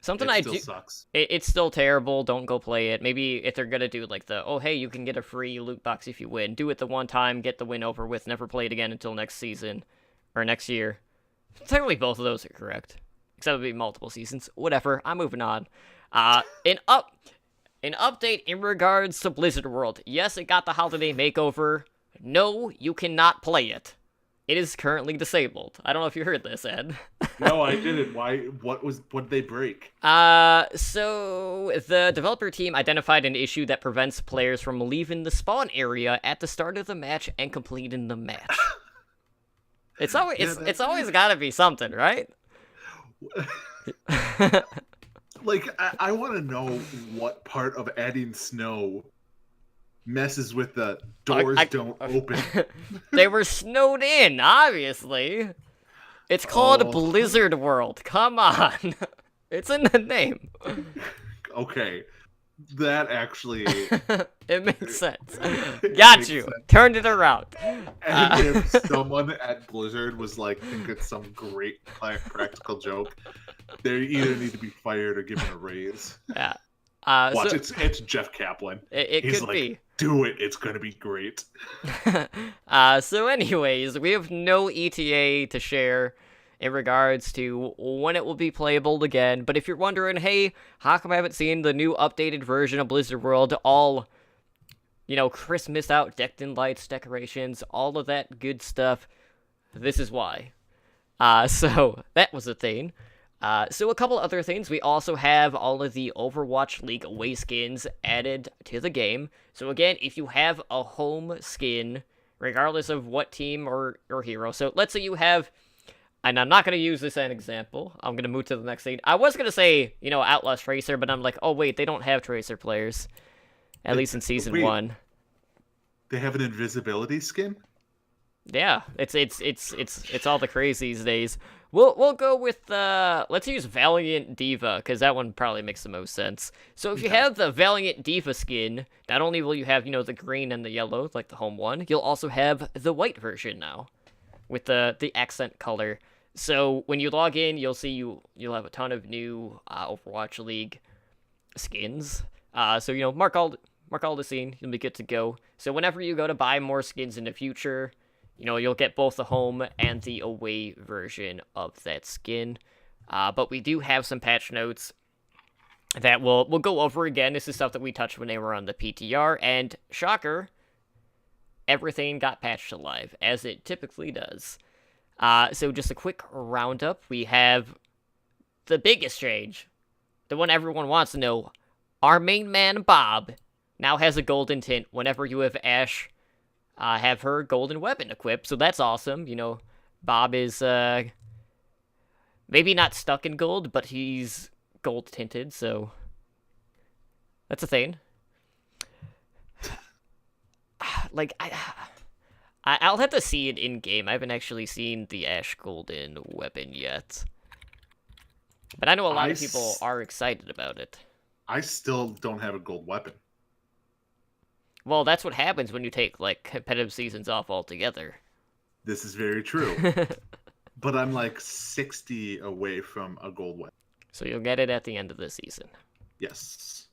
Something It still sucks. It's still terrible. Don't go play it. Maybe if they're gonna do like the, oh hey, you can get a free loot box if you win. Do it the one time, get the win over with, never play it again until next season. Or next year. Technically both of those are correct. Except it would be multiple seasons. Whatever, I'm moving on. An update in regards to Blizzard World. Yes, it got the holiday makeover. No, you cannot play it. It is currently disabled. I don't know if you heard this, Ed. No, I didn't. Why? What did they break? So the developer team identified an issue that prevents players from leaving the spawn area at the start of the match and completing the match. It's always gotta be something, right? Like, I want to know what part of adding snow messes with the doors don't open. They were snowed in, obviously. It's called Blizzard World. Come on. It's in the name. Okay. That actually... It makes sense. Got you. Turned it around. And if someone at Blizzard was like, think it's some great practical joke, they either need to be fired or given a raise. Yeah. Watch, so, it's Jeff Kaplan. He's could like, be. Do it. It's going to be great. So anyways, we have no ETA to share in regards to when it will be playable again. But if you're wondering, hey, how come I haven't seen the new updated version of Blizzard World all, Christmas out, decked in lights, decorations, all of that good stuff, this is why. So that was a thing. So a couple other things. We also have all of the Overwatch League away skins added to the game. So again, if you have a home skin, regardless of what team or hero. So let's say you have, and I'm not going to use this as an example. I'm going to move to the next thing. I was going to say, Outlaws Tracer, but I'm like, oh wait, they don't have Tracer players. At least in Season 1. They have an invisibility skin? Yeah, it's all the craze these days. We'll go with let's use Valiant Diva, because that one probably makes the most sense. So if you have the Valiant Diva skin, not only will you have, the green and the yellow, like the home one, you'll also have the white version now, with the accent color. So when you log in, you'll see you'll have a ton of new Overwatch League skins. So mark all the scene, you'll be good to go. So whenever you go to buy more skins in the future, you'll get both the home and the away version of that skin. But we do have some patch notes that we'll go over again. This is stuff that we touched when they were on the PTR, and shocker, everything got patched to live, as it typically does. So just a quick roundup. We have the biggest change, the one everyone wants to know. Our main man, Bob, now has a golden tint whenever you have Ashe have her golden weapon equipped, so that's awesome. Bob is maybe not stuck in gold, but he's gold tinted, so that's a thing. Like, I'll have to see it in game. I haven't actually seen the Ashe golden weapon yet, but I know a lot of people are excited about it. I still don't have a gold weapon. Well, that's what happens when you take, competitive seasons off altogether. This is very true. But I'm, 60 away from a gold weapon. So you'll get it at the end of the season. Yes.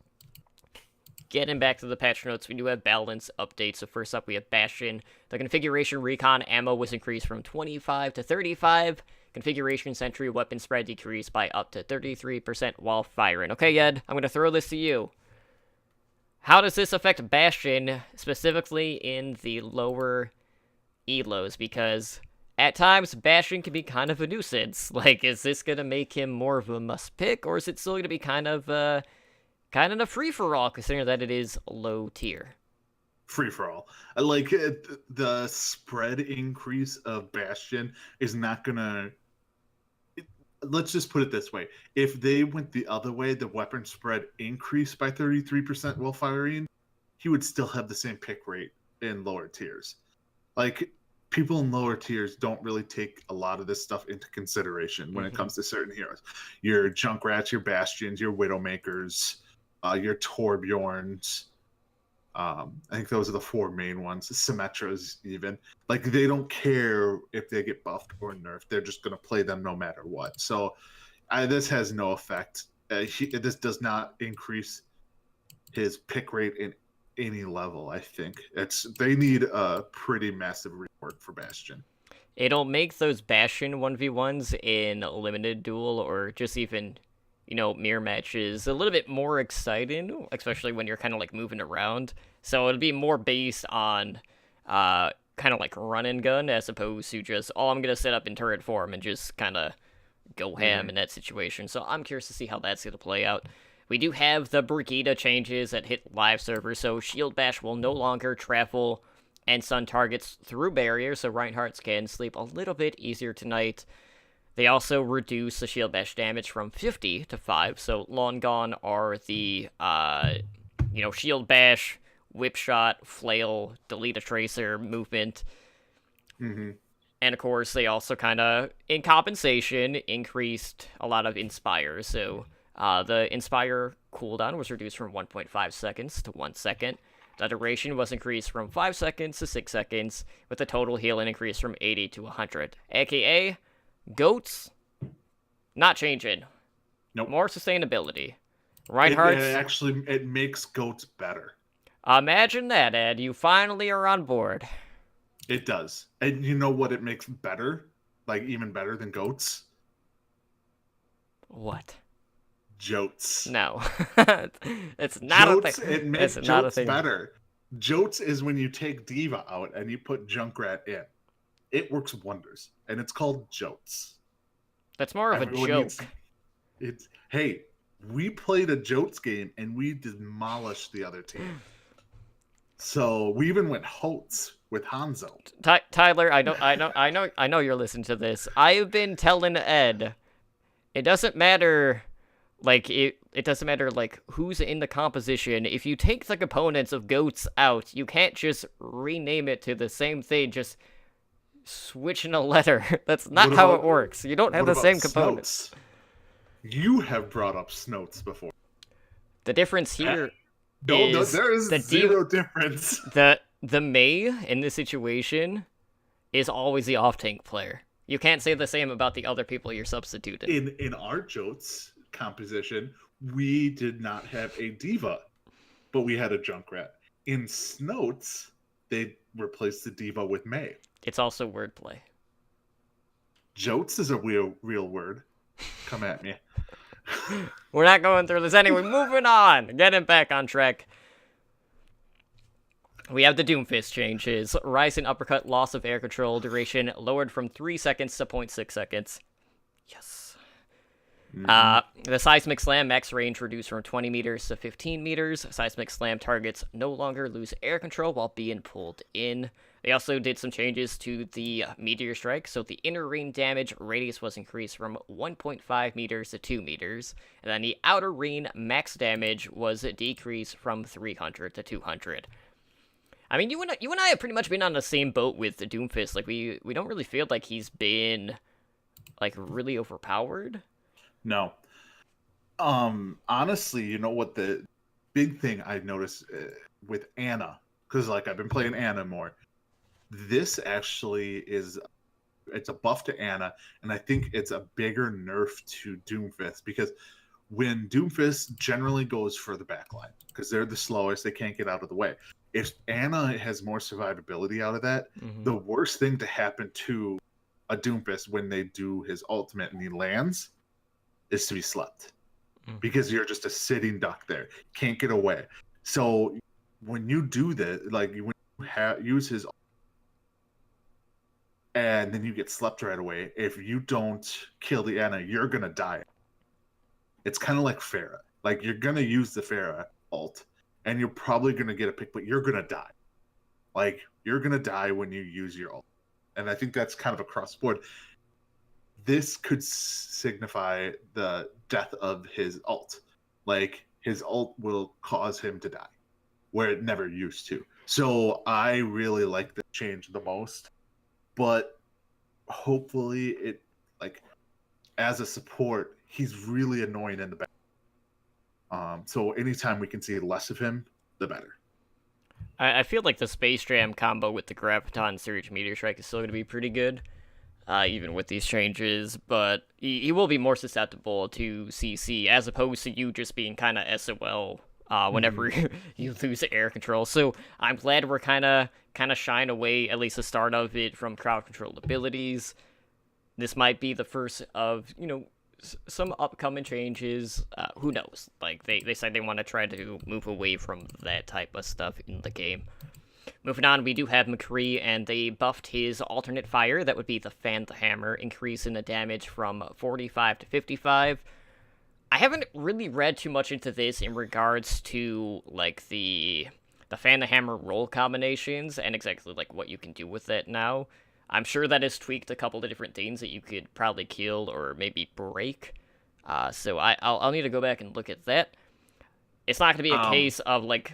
Getting back to the patch notes, we do have balance updates. So first up, we have Bastion. The configuration recon ammo was increased from 25 to 35. Configuration sentry weapon spread decreased by up to 33% while firing. Okay, Ed, I'm going to throw this to you. How does this affect Bastion, specifically in the lower elos? Because at times, Bastion can be kind of a nuisance. Like, is this going to make him more of a must-pick, or is it still going to be kind of a free-for-all, considering that it is low tier? Free for all. Like the spread increase of Bastion is not gonna. Let's just put it this way: if they went the other way, the weapon spread increased by 33% while firing, he would still have the same pick rate in lower tiers. Like people in lower tiers don't really take a lot of this stuff into consideration when it comes to certain heroes. Your Junkrats, your Bastions, your Widowmakers, your Torbjorns. I think those are the 4 main ones. Symmetras, even, like, they don't care if they get buffed or nerfed. They're just going to play them no matter what. So this has no effect. This does not increase his pick rate in any level. I think they need a pretty massive rework for Bastion. It'll make those Bastion 1v1s in limited duel or just even, mirror matches a little bit more exciting, especially when you're kind of like moving around. So it'll be more based on kind of like run and gun as opposed to just, I'm going to set up in turret form and just kind of go ham in that situation. So I'm curious to see how that's going to play out. We do have the Brigida changes that hit live servers, so Shield Bash will no longer travel and stun targets through barriers, so Reinhardt's can sleep a little bit easier tonight. They also reduce the Shield Bash damage from 50 to 5, so long gone are the, Shield Bash, Whip Shot, Flail, Delete a Tracer movement. And of course, they also kind of, in compensation, increased a lot of Inspire, so the Inspire cooldown was reduced from 1.5 seconds to 1 second. The duration was increased from 5 seconds to 6 seconds, with the total healing increase from 80 to 100. AKA, Goats, not changing. Nope. More sustainability. Reinhardt. It makes Goats better. Imagine that, Ed. You finally are on board. It does. And you know what it makes better? Like, even better than Goats? What? Jotes. No. It's not Jotes, a thing. It makes it's not a Jotes thing. better. Jotes is when you take Diva out and you put Junkrat in. It works wonders. And it's called Jotes. That's more of Everyone a joke. Hey, we played a Jotes game and we demolished the other team. So we even went Holtz with Hanzo. Tyler, I know you're listening to this. I've been telling Ed, it doesn't matter, like, it doesn't matter, like, who's in the composition. If you take the components of Goats out, you can't just rename it to the same thing, just switching a letter. That's not how it works. You don't have the same components. Snotes? You have brought up Snotes before. The difference here No, there is zero difference. The Mei in this situation is always the off-tank player. You can't say the same about the other people you're substituting. In our Jotes composition, we did not have a Diva, but we had a Junkrat. In Snotes, they replaced the Diva with Mei. It's also wordplay. Jotes is a real word. Come at me. We're not going through this anyway. Moving on. Getting back on track. We have the Doomfist changes. Rise in uppercut, loss of air control, duration lowered from 3 seconds to 0.6 seconds. Yes. The Seismic Slam max range reduced from 20 meters to 15 meters. Seismic Slam targets no longer lose air control while being pulled in. They also did some changes to the Meteor Strike, so the inner ring damage radius was increased from 1.5 meters to 2 meters, and then the outer ring max damage was decreased from 300 to 200. I mean, you and I have pretty much been on the same boat with the Doomfist. Like, we don't really feel like he's been, like, really overpowered. No. Honestly, you know what the big thing I noticed with Ana, because, like, I've been playing Ana more. This actually it's a buff to Ana, and I think it's a bigger nerf to Doomfist, because when Doomfist generally goes for the backline, because they're the slowest, they can't get out of the way. If Ana has more survivability out of that, the worst thing to happen to a Doomfist when they do his ultimate and he lands is to be slept. Because you're just a sitting duck there. Can't get away. So when you do that, like when you use his and then you get slept right away, if you don't kill the Ana, you're gonna die. It's kind of like Pharah. Like you're gonna use the Pharah ult, and you're probably gonna get a pick, but you're gonna die. Like you're gonna die when you use your ult, and I think that's kind of across the board. This could signify the death of his ult. Like his ult will cause him to die, where it never used to. So I really like the change the most, but hopefully it like as a support, he's really annoying in the back. So anytime we can see less of him, the better. I feel like the Space Jam combo with the Graviton Surge Meteor Strike is still going to be pretty good, even with these changes, but he will be more susceptible to CC, as opposed to you just being kind of SOL whenever you lose air control. So I'm glad we're kind of shying away, at least the start of it, from crowd control abilities. This might be the first of, some upcoming changes. Who knows? Like, they said they want to try to move away from that type of stuff in the game. Moving on, we do have McCree, and they buffed his alternate fire. That would be the Fan the Hammer, increasing the damage from 45 to 55. I haven't really read too much into this in regards to, like, the Fan the Hammer roll combinations and exactly, like, what you can do with it now. I'm sure that has tweaked a couple of different things that you could probably kill or maybe break. So I'll need to go back and look at that. It's not going to be a case of, like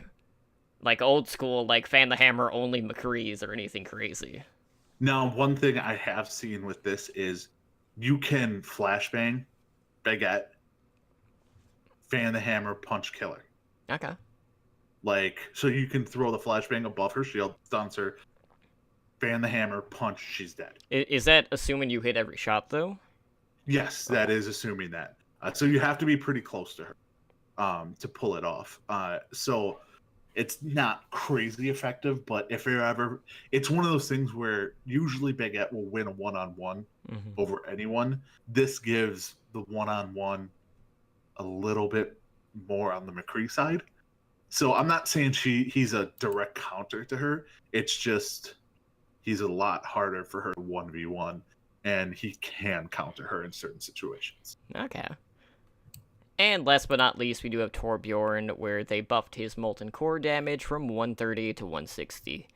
old school, like, Fan the Hammer only McCrees or anything crazy. Now, one thing I have seen with this is you can flashbang Baguette, Fan the Hammer, punch killer. Okay. Like, so you can throw the flashbang above her shield, stuns her, Fan the Hammer, punch, she's dead. Is that assuming you hit every shot, though? Yes, that is assuming that. So you have to be pretty close to her to pull it off. So it's not crazy effective, but if you're ever... It's one of those things where usually Baguette will win a one-on-one over anyone. This gives the one-on-one a little bit more on the McCree side. So I'm not saying he's a direct counter to her. It's just... He's a lot harder for her to 1v1, and he can counter her in certain situations. Okay. And last but not least, we do have Torbjorn, where they buffed his Molten Core damage from 130 to 160.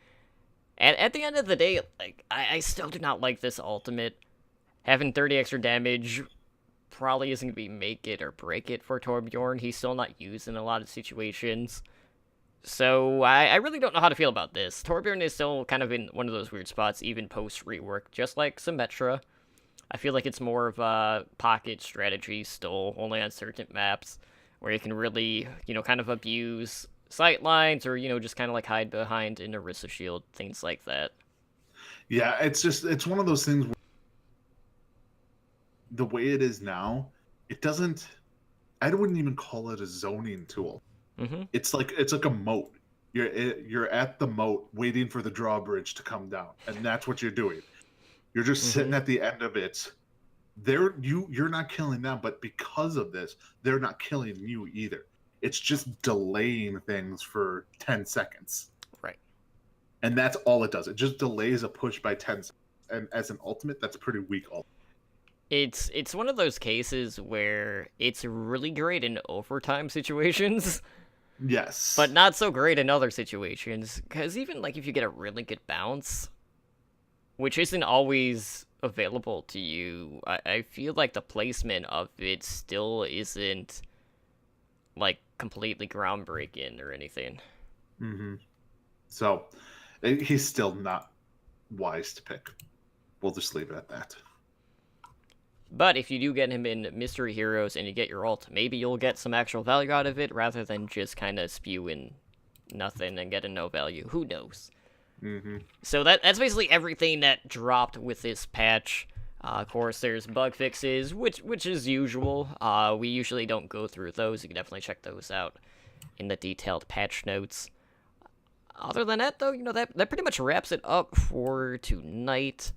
And at the end of the day, like, I still do not like this ultimate. Having 30 extra damage probably isn't going to be make it or break it for Torbjorn. He's still not used in a lot of situations. So, I really don't know how to feel about this. Torbjorn is still kind of in one of those weird spots, even post-rework, just like Symmetra. I feel like it's more of a pocket strategy still, only on certain maps, where you can really, kind of abuse sightlines, or, just kind of like hide behind an Orisa shield, things like that. Yeah, it's one of those things where the way it is now, I wouldn't even call it a zoning tool. Mm-hmm. It's like a moat. You're at the moat waiting for the drawbridge to come down, and that's what you're doing. You're just sitting at the end of it. You're not killing them, but because of this, they're not killing you either. It's just delaying things for 10 seconds. Right. And that's all it does. It just delays a push by 10 seconds. And as an ultimate, that's pretty weak ultimate. It's one of those cases where it's really great in overtime situations. Yes. But not so great in other situations. Because even, like, if you get a really good bounce, which isn't always available to you, I feel like the placement of it still isn't, like, completely groundbreaking or anything. Mm-hmm. So, he's still not wise to pick. We'll just leave it at that. But if you do get him in Mystery Heroes and you get your ult, maybe you'll get some actual value out of it rather than just kind of spewing nothing and getting no value. Who knows? Mm-hmm. So that's basically everything that dropped with this patch. Of course, there's bug fixes, which is usual. We usually don't go through those. You can definitely check those out in the detailed patch notes. Other than that, though, that pretty much wraps it up for tonight.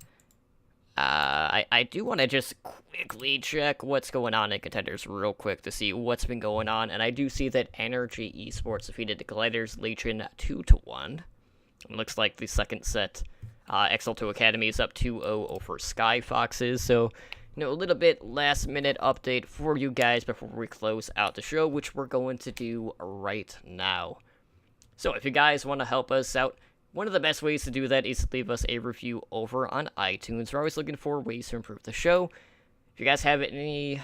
I do want to just quickly check what's going on in Contenders real quick to see what's been going on, and I do see that Energy Esports defeated the Gliders Legion 2-1. It looks like the second set, XL2 Academy is up 2-0 over Sky Foxes, so, a little bit last-minute update for you guys before we close out the show, which we're going to do right now. So if you guys want to help us out, one of the best ways to do that is to leave us a review over on iTunes. We're always looking for ways to improve the show. If you guys have any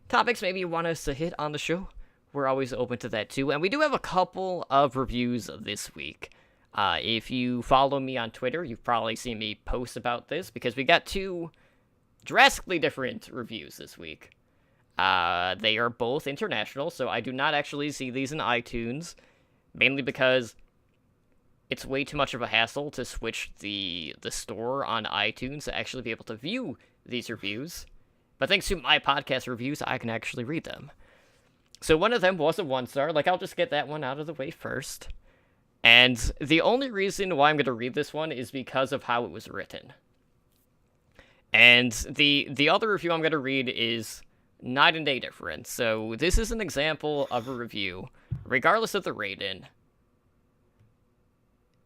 topics maybe you want us to hit on the show, we're always open to that too. And we do have a couple of reviews this week. If you follow me on Twitter, you've probably seen me post about this because we got 2 drastically different reviews this week. They are both international, so I do not actually see these in iTunes, mainly because it's way too much of a hassle to switch the store on iTunes to actually be able to view these reviews. But thanks to my podcast reviews, I can actually read them. So one of them was a 1-star. I'll just get that one out of the way first. And the only reason why I'm going to read this one is because of how it was written. And the other review I'm going to read is night and day difference. So this is an example of a review, regardless of the rating.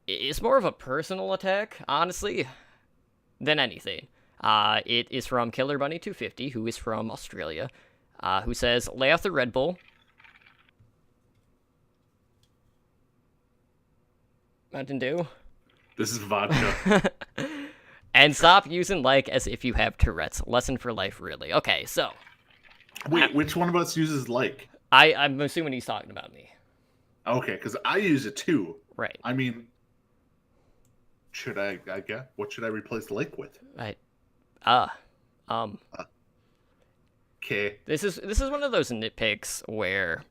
It's more of a personal attack, honestly, than anything. It is from Killer Bunny 250, who is from Australia, who says, "Lay off the Red Bull." Mountain Dew. This is vodka. And stop using like as if you have Tourette's. Lesson for life, really. Okay, so. Wait, which one of us uses like? I'm assuming he's talking about me. Okay, because I use it too. Right. I mean, should I guess, what should I replace like with? Right. Okay. This is one of those nitpicks where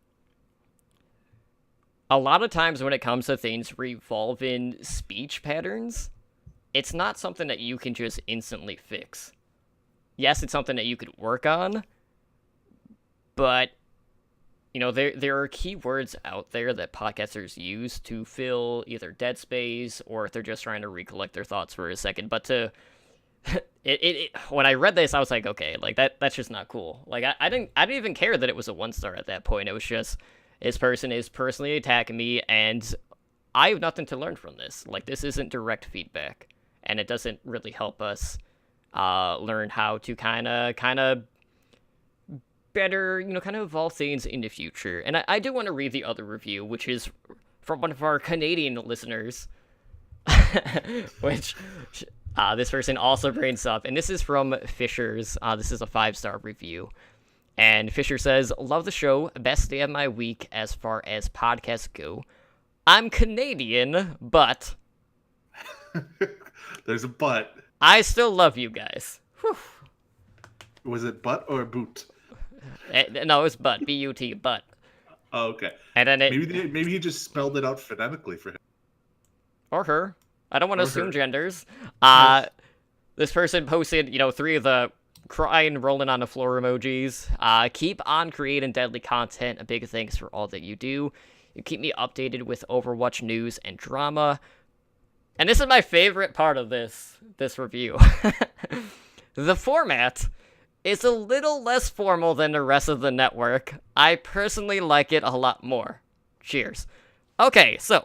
a lot of times when it comes to things revolving speech patterns, it's not something that you can just instantly fix. Yes, it's something that you could work on, but there are keywords out there that podcasters use to fill either dead space or if they're just trying to recollect their thoughts for a second. But when I read this, I was like, okay, that's just not cool. I didn't even care that it was a 1-star at that point. It was just this person is personally attacking me, and I have nothing to learn from this. This isn't direct feedback, and it doesn't really help us learn how to kind of better, kind of evolve things in the future. And I do want to read the other review, which is from one of our Canadian listeners, which this person also brings up, and this is from Fisher's. This is a 5-star review. And Fisher says, "Love the show. Best day of my week as far as podcasts go. I'm Canadian, but..." There's a but. "I still love you guys." Whew. Was it butt or boot? No, it's but. B-U-T, but. Oh, okay. And then maybe he just spelled it out phonetically for him. Or her. I don't want to assume her. genders. This person posted, 3 of the crying, rolling on the floor emojis. "Keep on creating deadly content. A big thanks for all that you do. You keep me updated with Overwatch news and drama." And this is my favorite part of this review. "The format is a little less formal than the rest of the network. I personally like it a lot more. Cheers." Okay, so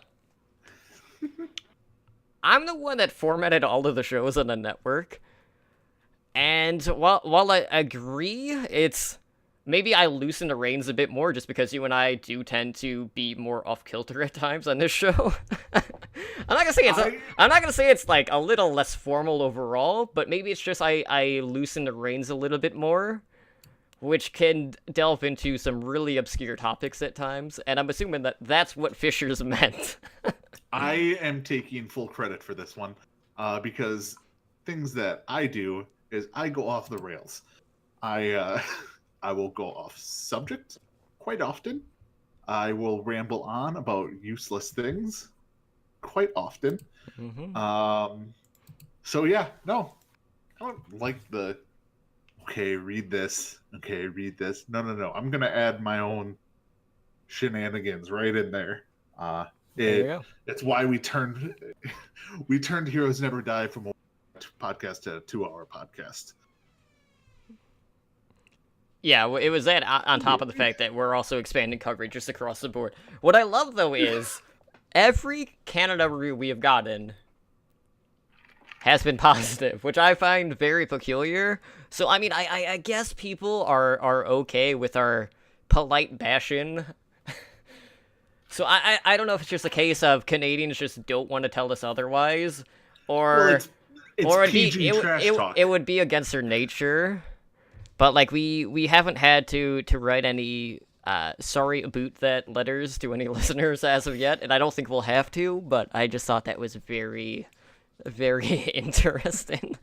I'm the one that formatted all of the shows on the network. And while I agree, it's maybe I loosen the reins a bit more just because you and I do tend to be more off-kilter at times on this show. I'm not gonna say it's like a little less formal overall, but maybe it's just I loosen the reins a little bit more, which can delve into some really obscure topics at times, and I'm assuming that that's what Fisher's meant. I am taking full credit for this one, because things that I do is I go off the rails. I will go off subject quite often. I will ramble on about useless things quite often. Mm-hmm. So yeah, no, I don't like the read this. Okay, read this. No. I'm gonna add my own shenanigans right in there. There you go. It's why we turned Heroes Never Die from podcast to a 2-hour podcast. Yeah, it was that on top of the fact that we're also expanding coverage just across the board. What I love, though, is every Canada review we have gotten has been positive, which I find very peculiar. So, I mean, I guess people are okay with our polite bashing. So I don't know if it's just a case of Canadians just don't want to tell us otherwise, or well, it's PG trash talk. it would be against their nature. But like we haven't had to write any sorry about that letters to any listeners as of yet, and I don't think we'll have to. But I just thought that was very, very interesting.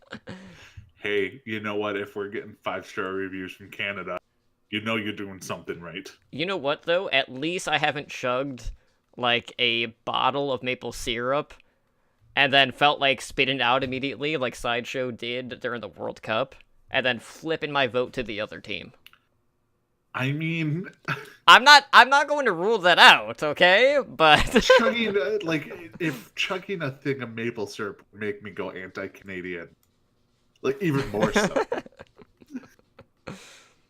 Hey, you know what? If we're getting 5-star reviews from Canada, you know you're doing something right. You know what though? At least I haven't chugged like a bottle of maple syrup and then felt like spitting it out immediately, like Sideshow did during the World Cup. And then flipping my vote to the other team. I mean, I'm not going to rule that out, okay? But chugging if chugging a thing of maple syrup would make me go anti-Canadian, like even more so.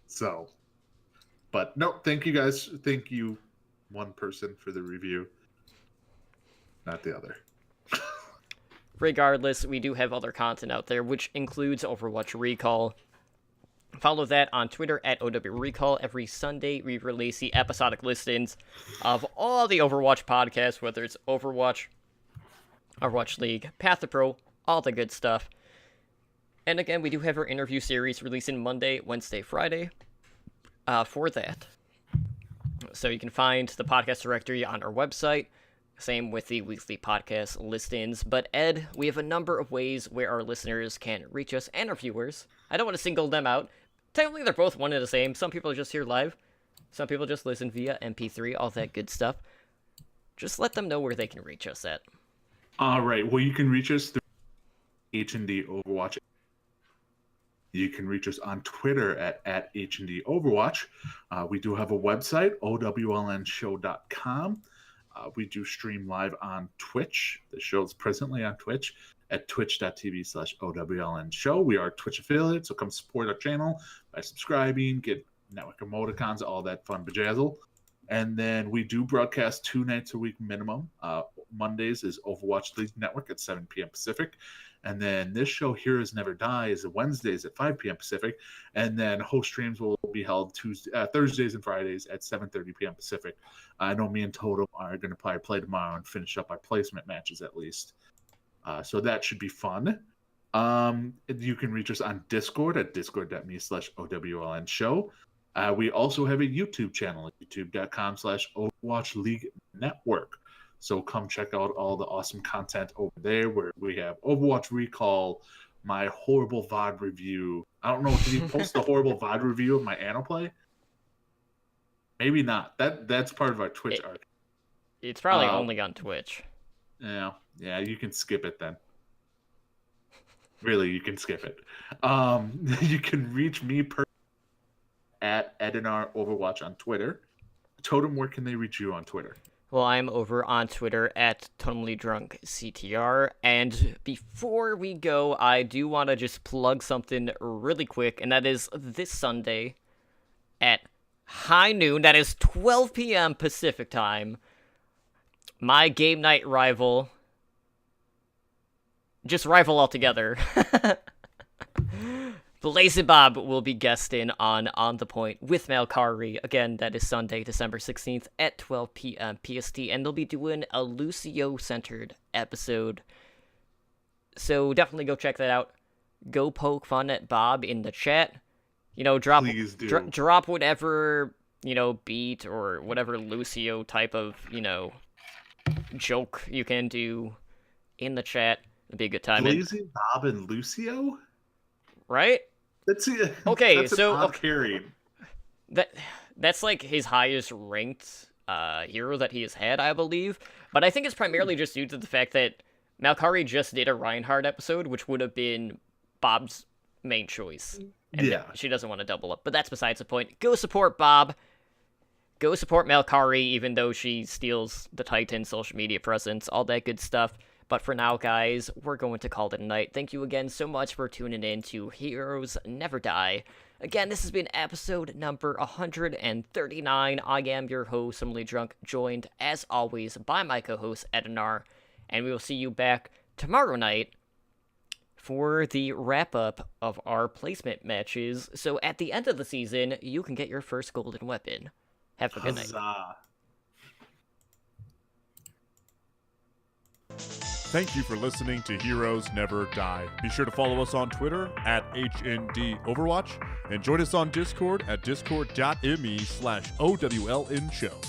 So, but no, thank you guys. Thank you, one person for the review, not the other. regardless, we do have other content out there, which includes Overwatch Recall. Follow that on Twitter at OW Recall. Every Sunday, we release the episodic listings of all the Overwatch podcasts, whether it's Overwatch, Overwatch League, Path to Pro, all the good stuff. And again, we do have our interview series releasing Monday, Wednesday, Friday for that. So you can find the podcast directory on our website. Same with the weekly podcast listings. But Ed, we have a number of ways where our listeners can reach us and our viewers. I don't want to single them out. Technically, they're both one and the same. Some people are just here live. Some people just listen via MP3, all that good stuff. Just let them know where they can reach us at. All right. Well, you can reach us through H&D Overwatch. You can reach us on Twitter at H&D Overwatch. We do have a website, owlnshow.com. We do stream live on Twitch. The show is presently on Twitch at twitch.tv/OWLNshow. We are a Twitch affiliate, so come support our channel by subscribing, get network emoticons, all that fun bajazzle. And then we do broadcast 2 nights a week minimum. Mondays is Overwatch League Network at 7 p.m. Pacific. And then this show, Heroes Never Die, is Wednesdays at 5 p.m. Pacific. And then host streams will be held Thursdays and Fridays at 7:30 p.m. Pacific. I know me and Totem are going to probably play tomorrow and finish up our placement matches at least. So that should be fun. You can reach us on Discord at discord.me/OWLNshow. We also have a YouTube channel at youtube.com/Overwatch League Network. So come check out all the awesome content over there where we have Overwatch Recall, my horrible VOD review. I don't know, did you post the horrible VOD review of my Anoplay? Maybe not. That's part of our Twitch arc. It's probably only on Twitch. Yeah, you can skip it then. Really, you can skip it. You can reach me at Edinar Overwatch on Twitter. Totem, where can they reach you on Twitter? Well, I'm over on Twitter at TotemlyDrunkCTR, and before we go, I do want to just plug something really quick, and that is this Sunday at high noon, that is 12 p.m. Pacific time, my game night rival, just rival altogether, Lazy Bob will be guesting on The Point with Malkari. Again, that is Sunday, December 16th at 12 p.m. PST, and they'll be doing a Lucio-centered episode. So definitely go check that out. Go poke fun at Bob in the chat. You know, drop whatever, beat or whatever Lucio type of, joke you can do in the chat. It'll be a good time. Lazy Bob and Lucio? Right? Okay, that's so pairing. That's like his highest ranked hero that he has had, I believe. But I think it's primarily just due to the fact that Malkari just did a Reinhardt episode, which would have been Bob's main choice. And she doesn't want to double up. But that's besides the point. Go support Bob. Go support Malkari, even though she steals the Titan social media presence, all that good stuff. But for now, guys, we're going to call it a night. Thank you again so much for tuning in to Heroes Never Die. Again, this has been episode number 139. I am your host, Emily Drunk, joined, as always, by my co-host, Edinar. And we will see you back tomorrow night for the wrap-up of our placement matches. So at the end of the season, you can get your first golden weapon. Have a good night. Huzzah. Thank you for listening to Heroes Never Die. Be sure to follow us on Twitter at HND Overwatch and join us on Discord at discord.me/OWLN show.